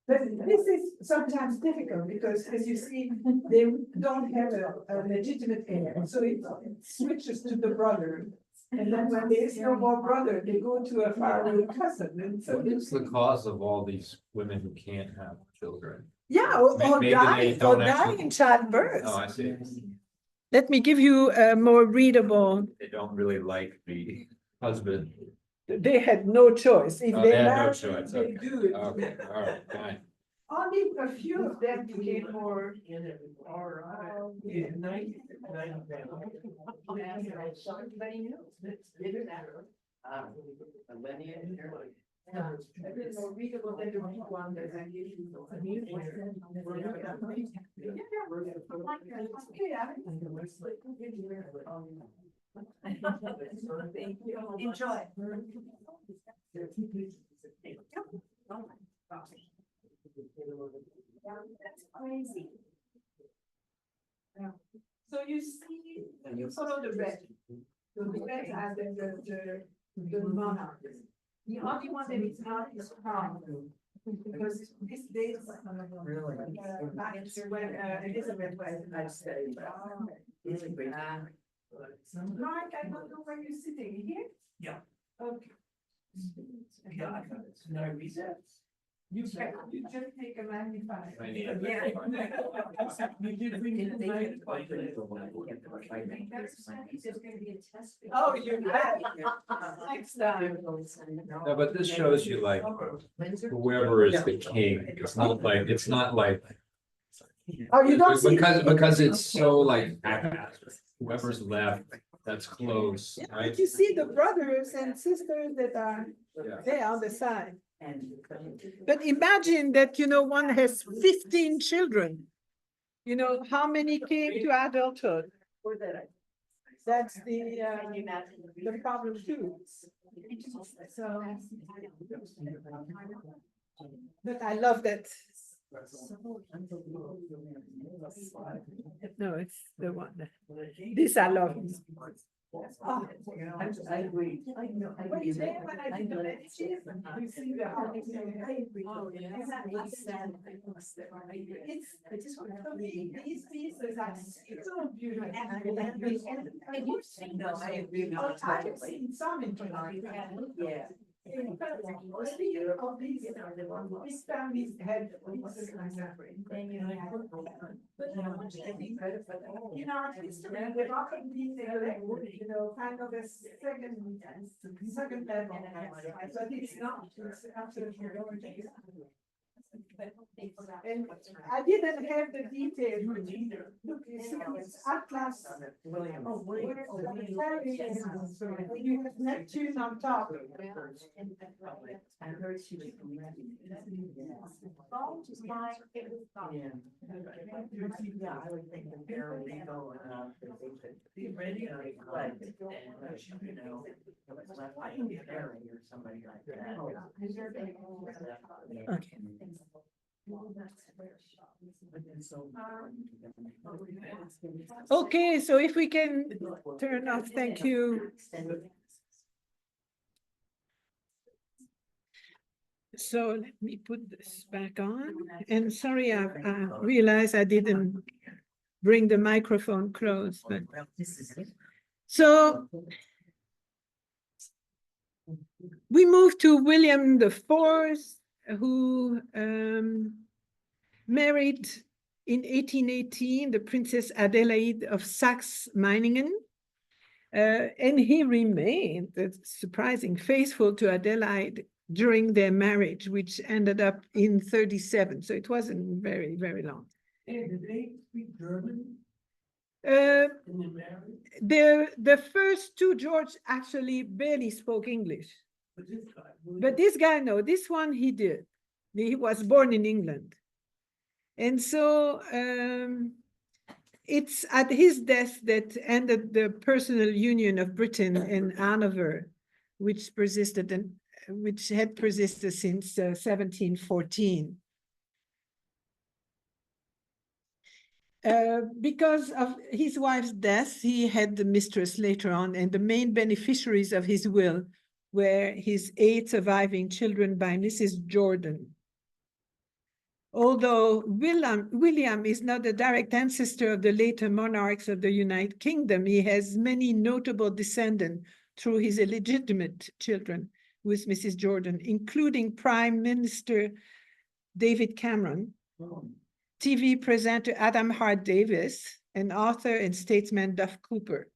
but this is sometimes difficult because, as you see, they don't have a legitimate heir, so it switches to the brother. And then when there is no more brother, they go to a faraway cousin, and so. What's the cause of all these women who can't have children? Yeah, or Maybe they don't actually- in childbirth. Oh, I see. Let me give you a more readable. They don't really like the husband. They had no choice. If Oh, they they had no married, choice, they okay. do it. Okay, all right, fine. Only a few of them became more. Everybody knew. A bit more readable than the one that I gave you. Enjoy. That's crazy. So you see, you follow the red. So the red are the monarchs. The only one that is not is crown. Because this dates. Back to when Elizabeth was in that state. Mark, I don't know where you're sitting, here? Yeah. Okay. Yeah, no reason. You just take a magnifier. I need a- Yeah. There's gonna be a test. Oh, you're right. Next time. No, but this shows you like whoever is the king, it's not like. Oh, you don't see. Because it's so like haphazard. Whoever's left, that's close, Yeah, right? but you see the brothers and sisters that are Yeah. there on the side. But imagine that, one has 15 children. How many came to adulthood? That's the problem too. So. But I love that. No, it's the one. This I love. Oh, I agree. But you know, when I did the meditation, you see the It's for me, these pieces are so beautiful. No, I agree. Oh, I've seen some in July. Yeah. These families had. They're often these, kind of a second level, but it's not, it's absolutely gorgeous. And I didn't have the details. Look, it's Atlas. Oh, wait. You have Neptune on top. Yeah, I would think that they're legal enough that they could be ready to reflect, and, I can be Harry or somebody like that. Okay. Okay, so if we can turn off, thank you. So let me put this back on. And sorry, I realized I didn't bring the microphone close, but so we moved to William the Fourth, who married in 1818 the Princess Adelaide of Saxe-Meiningen. And he remained, that's surprising, faithful to Adelaide during their marriage, which ended up in 37. So it wasn't very, very long. And did they speak German Uh, in their marriage? the first two, George actually barely spoke English. But this guy. But this guy, no, this one he did. He was born in England. And so it's at his death that ended the personal union of Britain and Hanover, which had persisted since 1714. Because of his wife's death, he had the mistress later on, and the main beneficiaries of his will were his 8 surviving children by Mrs. Jordan. Although William is not a direct ancestor of the later monarchs of the United Kingdom, he has many notable descendants through his illegitimate children with Mrs. Jordan, including Prime Minister David Cameron, TV presenter Adam Hart Davis, and author and statesman Duff Cooper.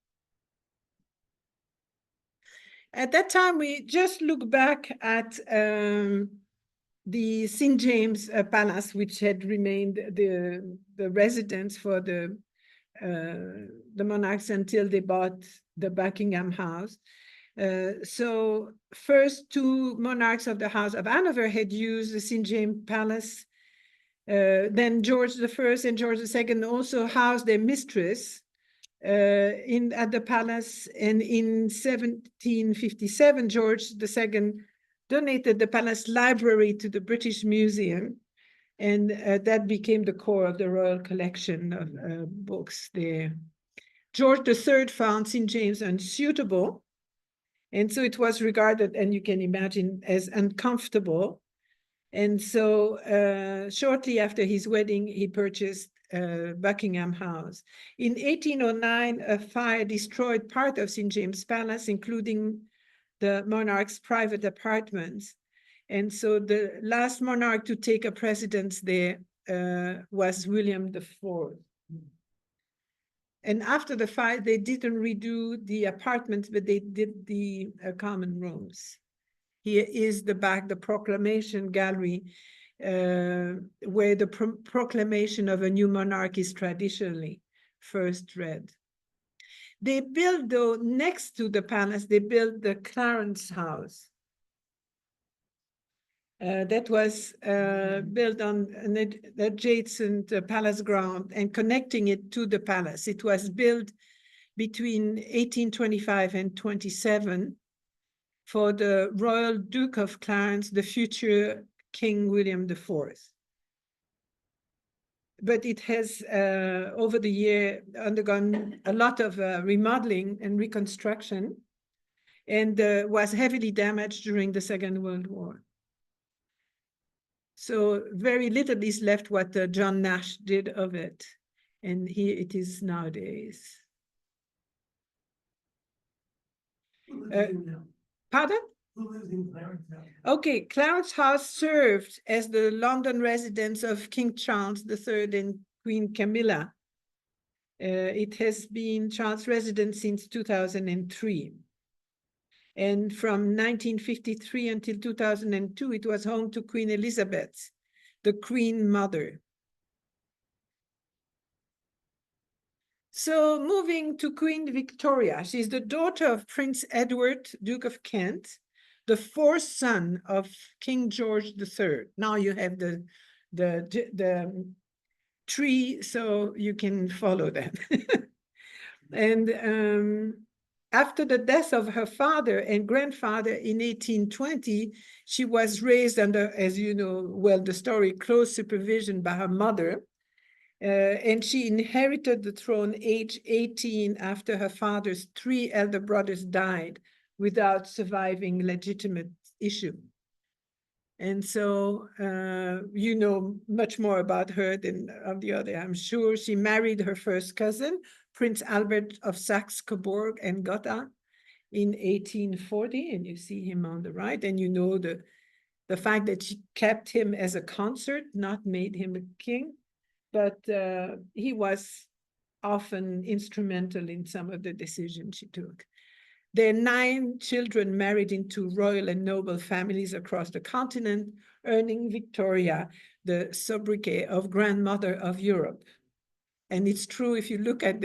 At that time, we just look back at the St. James Palace, which had remained the residence for the monarchs until they bought the Buckingham House. So first 2 monarchs of the House of Hanover had used the St. James Palace. Then George I and George II also housed their mistress at the palace. And in 1757, George II donated the palace library to the British Museum, and that became the core of the royal collection of books there. George III found St. James unsuitable, and so it was regarded, and you can imagine, as uncomfortable. And so shortly after his wedding, he purchased Buckingham House. In 1809, a fire destroyed part of St. James Palace, including the monarch's private apartments. And so the last monarch to take a precedence there was William IV. And after the fire, they didn't redo the apartments, but they did the common rooms. Here is the proclamation gallery, where the proclamation of a new monarch is traditionally first read. They built, though, next to the palace, they built the Clarence House. That was built on an adjacent palace ground and connecting it to the palace. It was built between 1825 and 27 for the Royal Duke of Clarence, the future King William IV. But it has, over the year, undergone a lot of remodeling and reconstruction, and was heavily damaged during the Second World War. So very little is left what John Nash did of it, and here it is nowadays. Pardon? Who lives in Clarence now? Okay, Clarence House served as the London residence of King Charles III and Queen Camilla. It has been Charles' residence since 2003. And from 1953 until 2002, it was home to Queen Elizabeth, the Queen Mother. So moving to Queen Victoria, she's the daughter of Prince Edward, Duke of Kent, the fourth son of King George III. Now you have the tree, so you can follow them. And after the death of her father and grandfather in 1820, she was raised under, as you know well, the story, close supervision by her mother. And she inherited the throne age 18 after her father's 3 elder brothers died without surviving legitimate issue. And so you know much more about her than of the other, I'm sure. She married her first cousin, Prince Albert of Saxe-Coburg and Gotha in 1840, and you see him on the right, and you know the fact that she kept him as a consort, not made him a king, but he was often instrumental in some of the decisions she took. Their 9 children married into royal and noble families across the continent, earning Victoria the sobriquet of Grandmother of Europe. And it's true, if you look at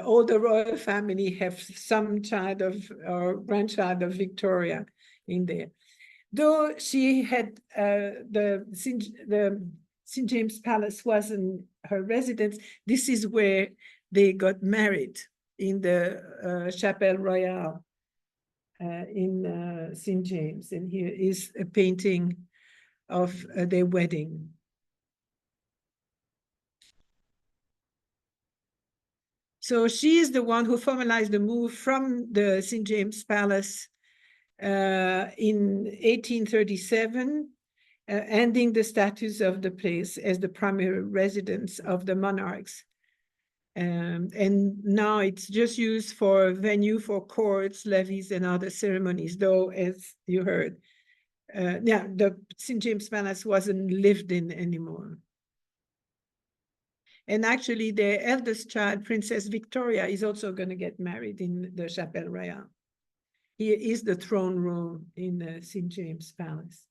all the royal family have some child of or grandchild of Victoria in there. Though she had the St. James Palace wasn't her residence, this is where they got married, in the Chapelle Royale in St. James. And here is a painting of their wedding. So she is the one who formalized the move from the St. James Palace in 1837, ending the status of the place as the primary residence of the monarchs. And now it's just used for venue for courts, levees, and other ceremonies, though, as you heard, the St. James Palace wasn't lived in anymore. And actually, their eldest child, Princess Victoria, is also going to get married in the Chapelle Royale. Here is the throne room in the St. James Palace.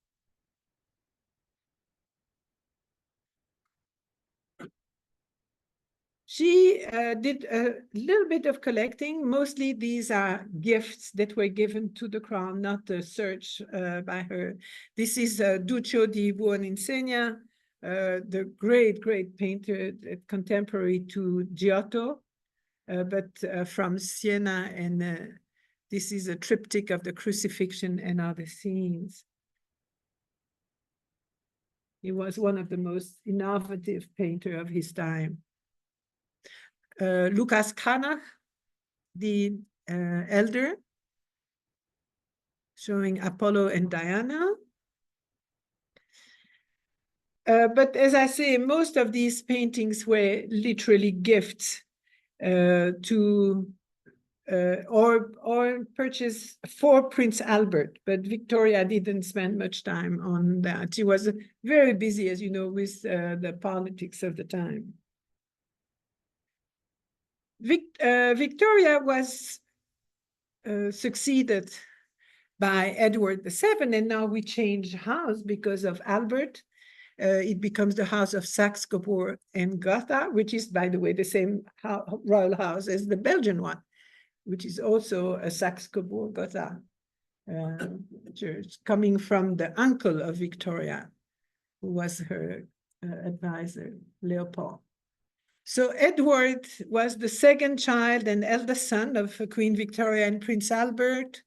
She did a little bit of collecting. Mostly these are gifts that were given to the crown, not a search by her. This is Duccio di Buoninsegna, the great painter, contemporary to Giotto, but from Siena. And this is a triptych of the crucifixion and other scenes. He was one of the most innovative painters of his time. Lucas Cranach, the elder, showing Apollo and Diana. But as I say, most of these paintings were literally gifts to or purchased for Prince Albert, but Victoria didn't spend much time on that. She was very busy, as you know, with the politics of the time. Victoria was succeeded by Edward VII, and now we change house because of Albert. It becomes the House of Saxe-Coburg and Gotha, which is, by the way, the same royal house as the Belgian one, which is also a Saxe-Coburg Gotha church, coming from the uncle of Victoria, who was her advisor, Leopold. So Edward was the second child and eldest son of Queen Victoria and Prince Albert,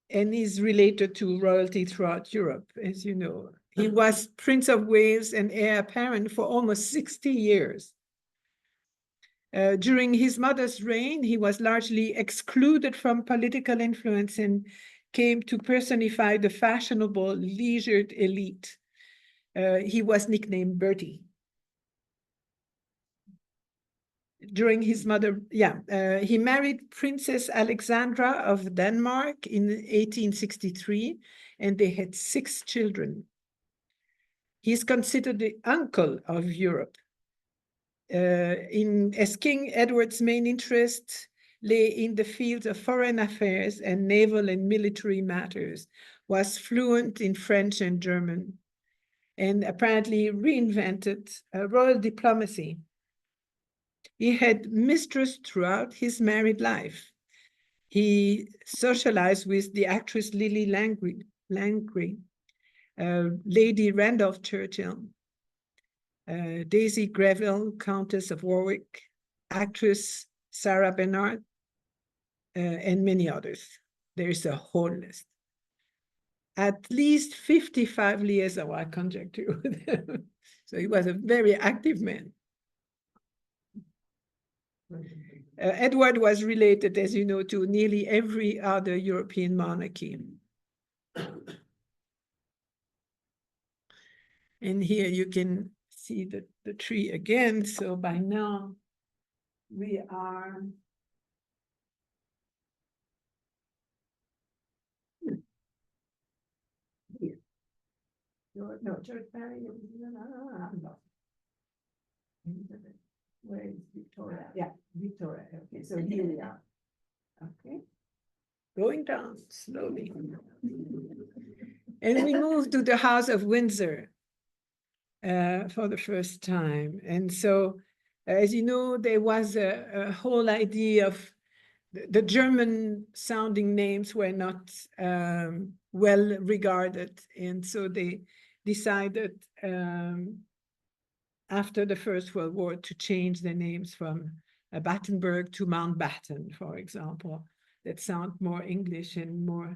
and is related to royalty throughout Europe, as you know. He was Prince of Wales and heir apparent for almost 60 years. During his mother's reign, he was largely excluded from political influence and came to personify the fashionable, leisured elite. He was nicknamed Bertie. during his mother, he married Princess Alexandra of Denmark in 1863, and they had 6 children. He's considered the uncle of Europe. As King Edward's main interests lay in the fields of foreign affairs and naval and military matters, was fluent in French and German, and apparently reinvented royal diplomacy. He had mistress throughout his married life. He socialized with the actress Lily Langry, Lady Randolph Churchill, Daisy Greville, Countess of Warwick, actress Sarah Bernhardt, and many others. There's a whole list. At least 55 liaisons conjecture with him. So he was a very active man. Edward was related, as you know, to nearly every other European monarchy. And here you can see the tree again. So by now we are here. No, George Barry. Where is Victoria? Yeah, Victoria. Okay, so here we are. Okay. Going down slowly. And we move to the House of Windsor for the first time. And so, as you know, there was a whole idea of the German sounding names were not well regarded. And so they decided after the First World War to change their names from Battenberg to Mountbatten, for example, that sound more English and more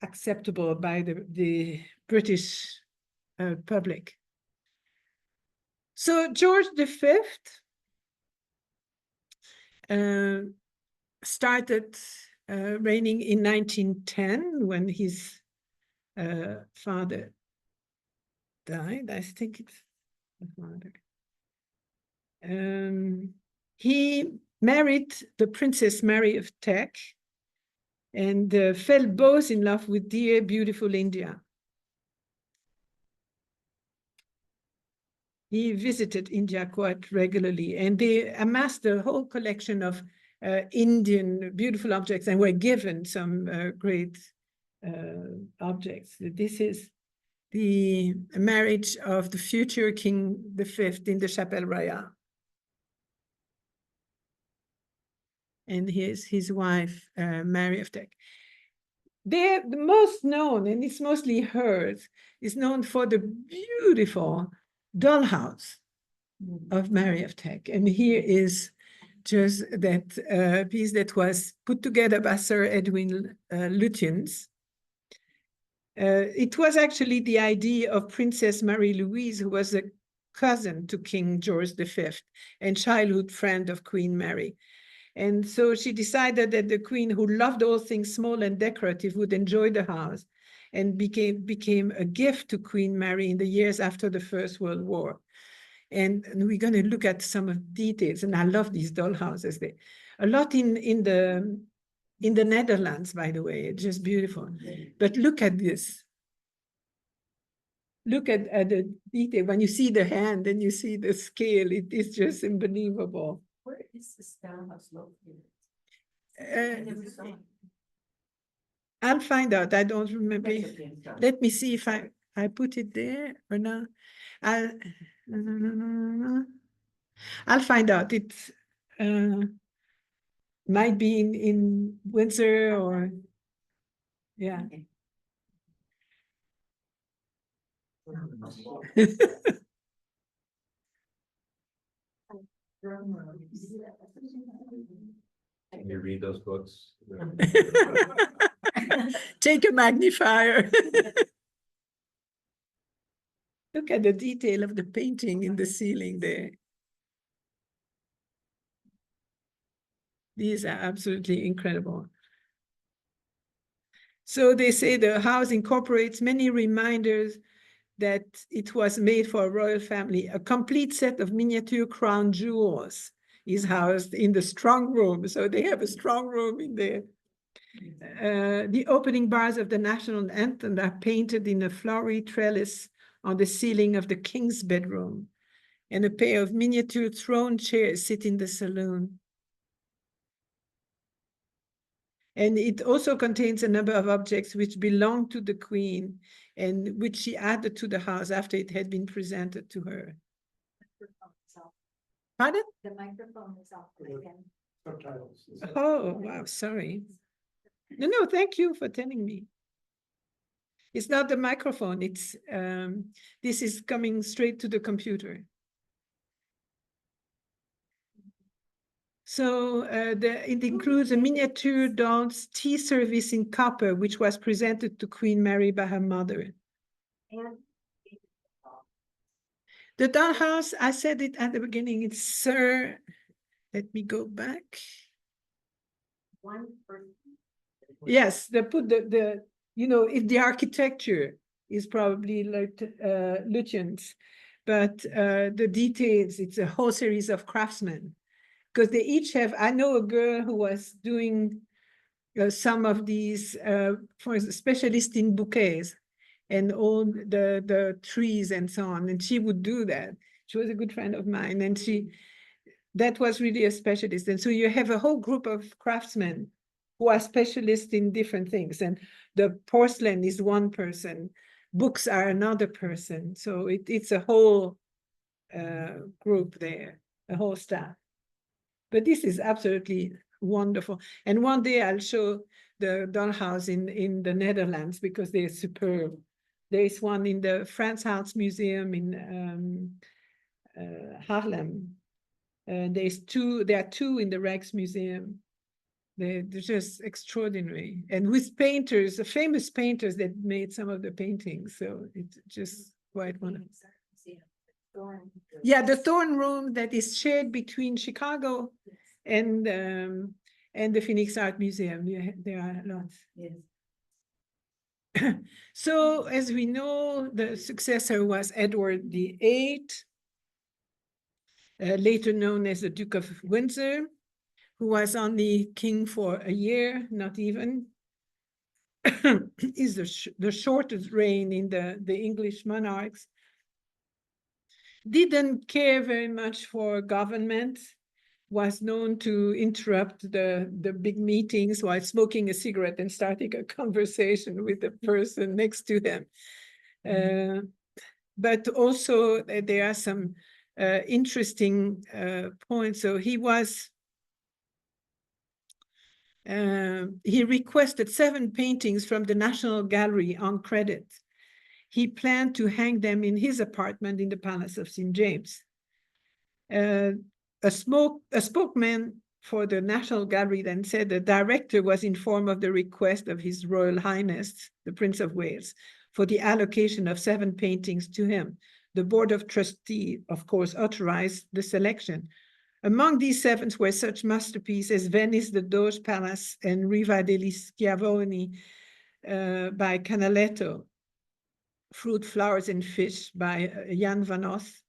acceptable by the British public. So George V started reigning in 1910 when his father died. I think it's the father. He married the Princess Mary of Teck and fell both in love with dear, beautiful India. He visited India quite regularly, and they amassed a whole collection of Indian beautiful objects and were given some great objects. This is the marriage of the future King V in the Chapelle Royale. And here's his wife, Mary of Teck. They're the most known, and it's mostly hers, is known for the beautiful dollhouse of Mary of Teck. And here is just that piece that was put together by Sir Edwin Lutyens. It was actually the idea of Princess Marie Louise, who was a cousin to King George V and childhood friend of Queen Mary. And so she decided that the queen, who loved all things small and decorative, would enjoy the house, and became a gift to Queen Mary in the years after the First World War. And we're going to look at some of the details. And I love these dollhouses. A lot in the Netherlands, by the way. It's just beautiful. But look at this. Look at the detail. When you see the hand and you see the scale, it is just unbelievable. Where is this dollhouse located? I'll find out. I don't remember. Let me see if I put it there or not. I'll find out. It might be in Windsor or yeah. Can you read those books? Take a magnifier. Look at the detail of the painting in the ceiling there. These are absolutely incredible. So they say the house incorporates many reminders that it was made for a royal family. A complete set of miniature crown jewels is housed in the strong room. So they have a strong room in there. The opening bars of the national anthem are painted in a flowery trellis on the ceiling of the king's bedroom, and a pair of miniature throne chairs sit in the saloon. And it also contains a number of objects which belonged to the queen and which she added to the house after it had been presented to her. Pardon? The microphone is off again. Subtitles. Oh, wow, sorry. No, thank you for telling me. It's not the microphone, it's this is coming straight to the computer. So it includes a miniature doll's tea service in copper, which was presented to Queen Mary by her mother. And The dollhouse, I said it at the beginning, it's Sir, let me go back. one person. Yes, they put the you know, if the architecture is probably like Lutyens, but the details, it's a whole series of craftsmen. Because they each have, I know a girl who was doing some of these, for a specialist in bouquets and all the trees and so on, and she would do that. She was a good friend of mine, and that was really a specialist. And so you have a whole group of craftsmen who are specialists in different things, and the porcelain is one person, books are another person. So it's a whole group there, a whole staff. But this is absolutely wonderful. And one day I'll show the dollhouse in the Netherlands because they're superb. There is one in the Frans Hals Museum in Haarlem. There are two in the Rijksmuseum. They're just extraordinary. And with painters, the famous painters that made some of the paintings. So it's just quite wonderful. Yeah, the Thorn Room that is shared between Chicago and the Phoenix Art Museum. Yeah, there are lots. Yes. So as we know, the successor was Edward VIII, later known as the Duke of Windsor, who was only king for a year, not even. Is the shortest reign in the English monarchs. Didn't care very much for government, was known to interrupt the big meetings while smoking a cigarette and starting a conversation with the person next to him. But also there are some interesting points. So he requested 7 paintings from the National Gallery on credit. He planned to hang them in his apartment in the Palace of St. James. A spokesman for the National Gallery then said the director was informed of the request of His Royal Highness, the Prince of Wales, for the allocation of 7 paintings to him. The Board of Trustees, of course, authorized the selection. Among these 7 were such masterpieces as Venice, the Doge Palace, and Riva degli Schiavoni by Canaletto, Fruit, Flowers, and Fish by Jan van Oth,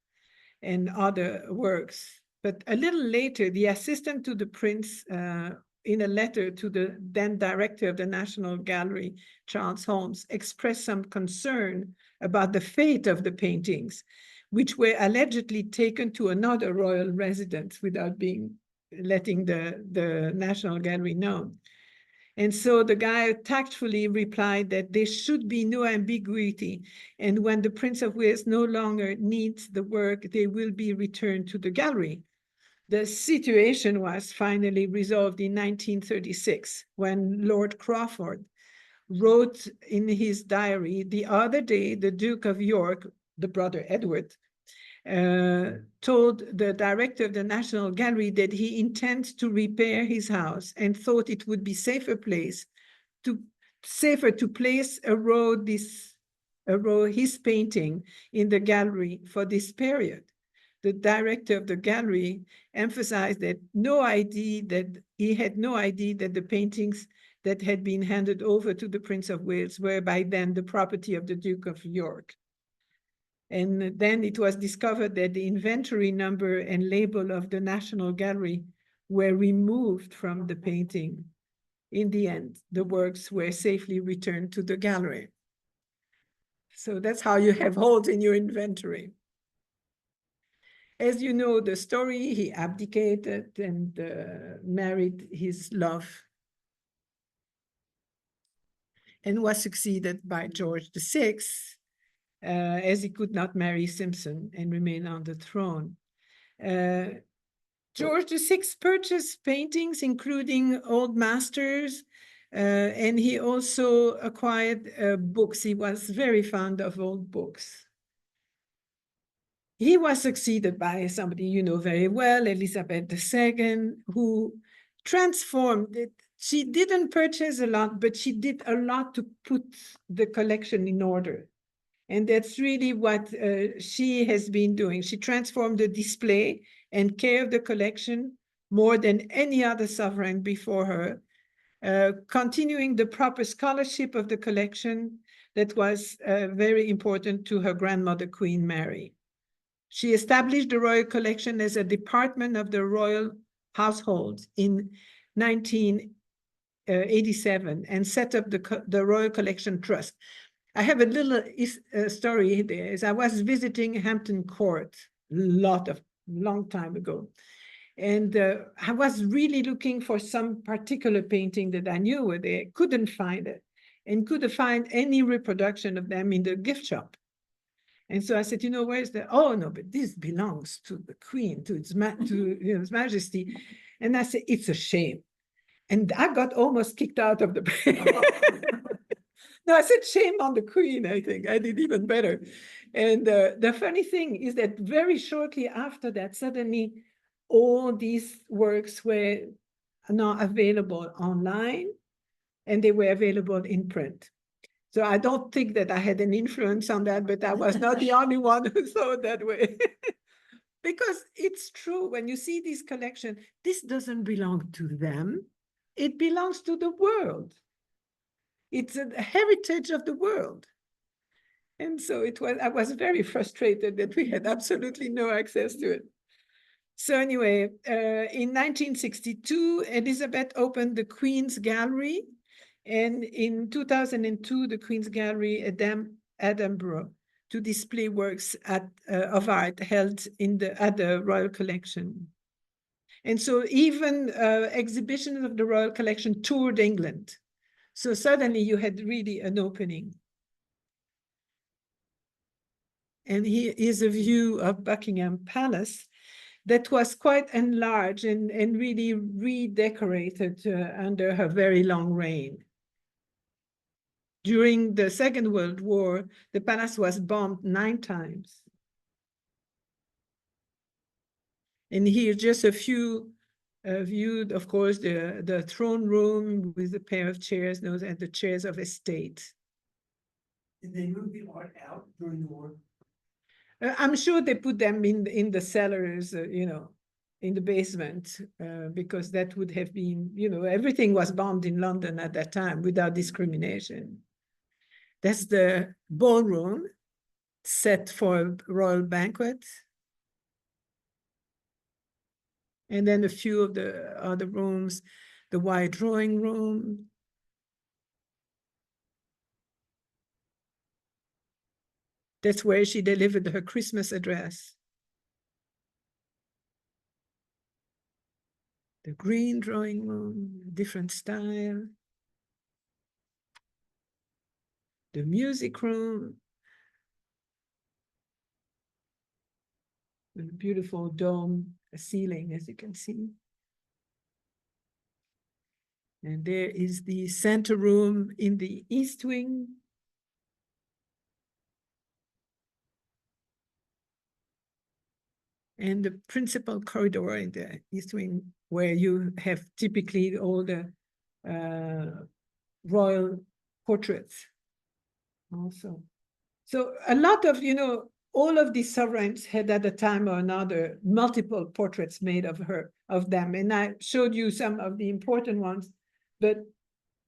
and other works. But a little later, the assistant to the prince, in a letter to the then director of the National Gallery, Charles Holmes, expressed some concern about the fate of the paintings, which were allegedly taken to another royal residence without letting the National Gallery know. And so the guy tactfully replied that there should be no ambiguity. And when the Prince of Wales no longer needs the work, they will be returned to the gallery. The situation was finally resolved in 1936 when Lord Crawford wrote in his diary, the other day, the Duke of York, the brother Edward, told the director of the National Gallery that he intends to repair his house and thought it would be safer to place his painting in the gallery for this period. The director of the gallery emphasized that he had no idea that the paintings that had been handed over to the Prince of Wales were by then the property of the Duke of York. And then it was discovered that the inventory number and label of the National Gallery were removed from the painting. In the end, the works were safely returned to the gallery. So that's how you have holes in your inventory. As you know the story, he abdicated and married his love and was succeeded by George VI, as he could not marry Simpson and remain on the throne. George VI purchased paintings, including old masters, and he also acquired books. He was very fond of old books. He was succeeded by somebody you know very well, Elizabeth II, who transformed it. She didn't purchase a lot, but she did a lot to put the collection in order. And that's really what she has been doing. She transformed the display and care of the collection more than any other sovereign before her, continuing the proper scholarship of the collection that was very important to her grandmother, Queen Mary. She established the Royal Collection as a department of the royal household in 1987 and set up the Royal Collection Trust. I have a little story there. As I was visiting Hampton Court long time ago, and I was really looking for some particular painting that I knew were there, couldn't find it, and couldn't find any reproduction of them in the gift shop. And so I said, you know, where's the, oh no, but this belongs to the Queen, to His Majesty. And I said, it's a shame. And I got almost kicked out of the No, I said shame on the Queen, I think. I did even better. And the funny thing is that very shortly after that, suddenly all these works were now available online and they were available in print. So I don't think that I had an influence on that, but I was not the only one who thought that way. Because it's true, when you see this collection, this doesn't belong to them. It belongs to the world. It's a heritage of the world. And so I was very frustrated that we had absolutely no access to it. So anyway, in 1962, Elizabeth opened the Queen's Gallery. And in 2002, the Queen's Gallery at Edinburgh to display works of art held at the Royal Collection. And so even exhibitions of the Royal Collection toured England. So suddenly you had really an opening. And here is a view of Buckingham Palace that was quite enlarged and really redecorated under her very long reign. During the Second World War, the palace was bombed 9 times. And here just a few viewed, of course, the throne room with a pair of chairs, those are the chairs of estate. Did they move the art out during the war? I'm sure they put them in the cellars, you know, in the basement, because that would have been, you know, everything was bombed in London at that time without discrimination. That's the ballroom set for a royal banquet. And then a few of the other rooms, the wide drawing room. That's where she delivered her Christmas address. The green drawing room, different style. The music room. With a beautiful dome ceiling, as you can see. And there is the center room in the East Wing. And the principal corridor in the East Wing, where you have typically all the royal portraits also. So a lot of, you know, all of these sovereigns had at a time or another multiple portraits made of them. And I showed you some of the important ones, but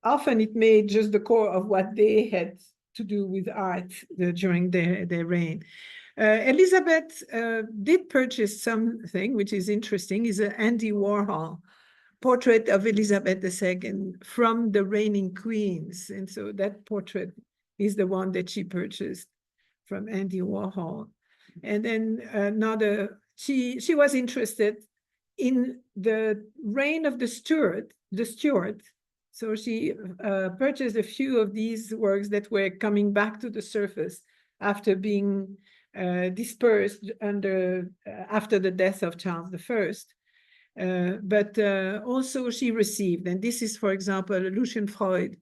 often it made just the core of what they had to do with art during their reign. Elizabeth did purchase something which is interesting, is an Andy Warhol portrait of Elizabeth II from the reigning queens. And so that portrait is the one that she purchased from Andy Warhol. And then another, she was interested in the reign of the Stuart. So she purchased a few of these works that were coming back to the surface after being dispersed after the death of Charles I. But also she received, and this is, for example, Lucian Freud,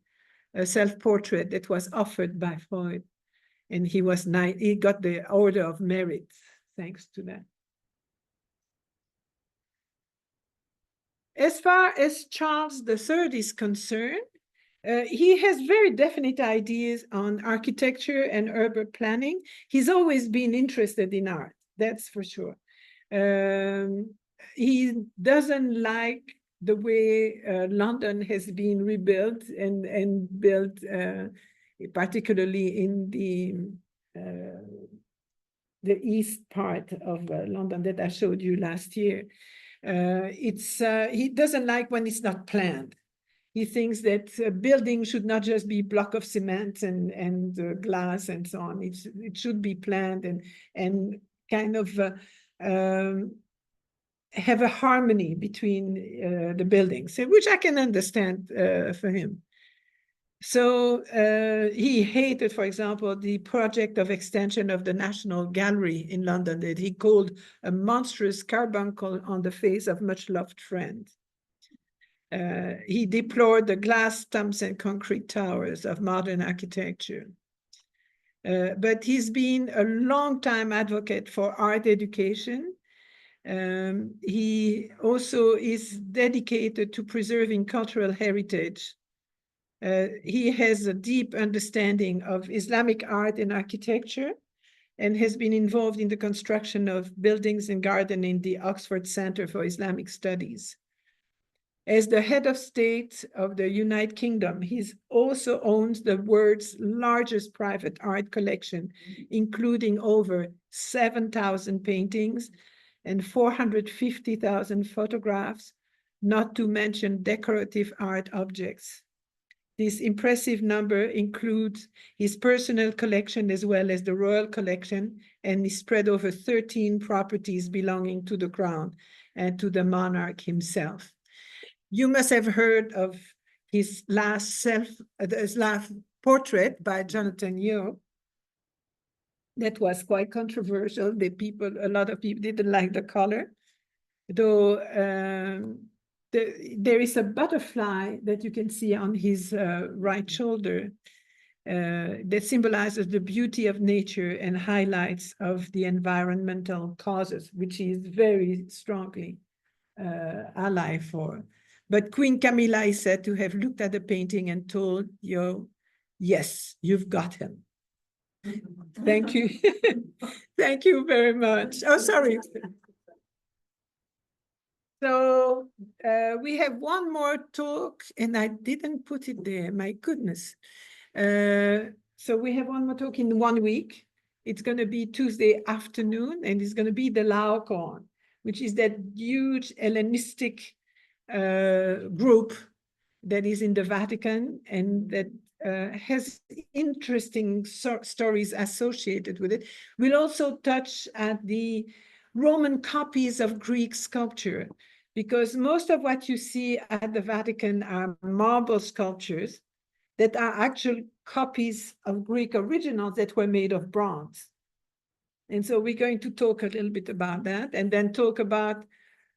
a self-portrait that was offered by Freud. And he got the Order of Merit thanks to that. As far as Charles III is concerned, he has very definite ideas on architecture and urban planning. He's always been interested in art, that's for sure. He doesn't like the way London has been rebuilt and built, particularly in the east part of London that I showed you last year. He doesn't like when it's not planned. He thinks that a building should not just be a block of cement and glass and so on. It should be planned and kind of have a harmony between the buildings, which I can understand for him. So he hated, for example, the project of extension of the National Gallery in London that he called a monstrous carbuncle on the face of much-loved friend. He deplored the glass stumps and concrete towers of modern architecture. But he's been a long-time advocate for art education. He also is dedicated to preserving cultural heritage. He has a deep understanding of Islamic art and architecture and has been involved in the construction of buildings and gardens in the Oxford Center for Islamic Studies. As the head of state of the United Kingdom, he also owns the world's largest private art collection, including over 7,000 paintings and 450,000 photographs, not to mention decorative art objects. This impressive number includes his personal collection as well as the royal collection, and is spread over 13 properties belonging to the crown and to the monarch himself. You must have heard of his last portrait by Jonathan Yeo. That was quite controversial. A lot of people didn't like the color, though. There is a butterfly that you can see on his right shoulder that symbolizes the beauty of nature and highlights of the environmental causes, which he is very strongly ally for. But Queen Camilla is said to have looked at the painting and told Yo, yes, you've got him. Thank you. Thank you very much. Oh, sorry. So we have one more talk, and I didn't put it there, my goodness. So we have one more talk in 1 week. It's going to be Tuesday afternoon, and it's going to be the Laocoon, which is that huge Hellenistic group that is in the Vatican and that has interesting stories associated with it. We'll also touch at the Roman copies of Greek sculpture, because most of what you see at the Vatican are marble sculptures that are actual copies of Greek originals that were made of bronze. And so we're going to talk a little bit about that, and then talk about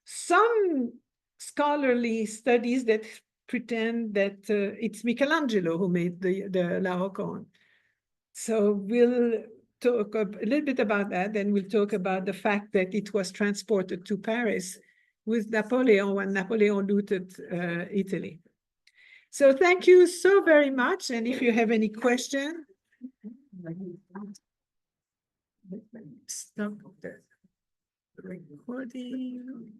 some scholarly studies that pretend that it's Michelangelo who made the Laocoon. So we'll talk a little bit about that, and we'll talk about the fact that it was transported to Paris with Napoleon when Napoleon looted Italy. So thank you so very much, and if you have any question. Stop the recording.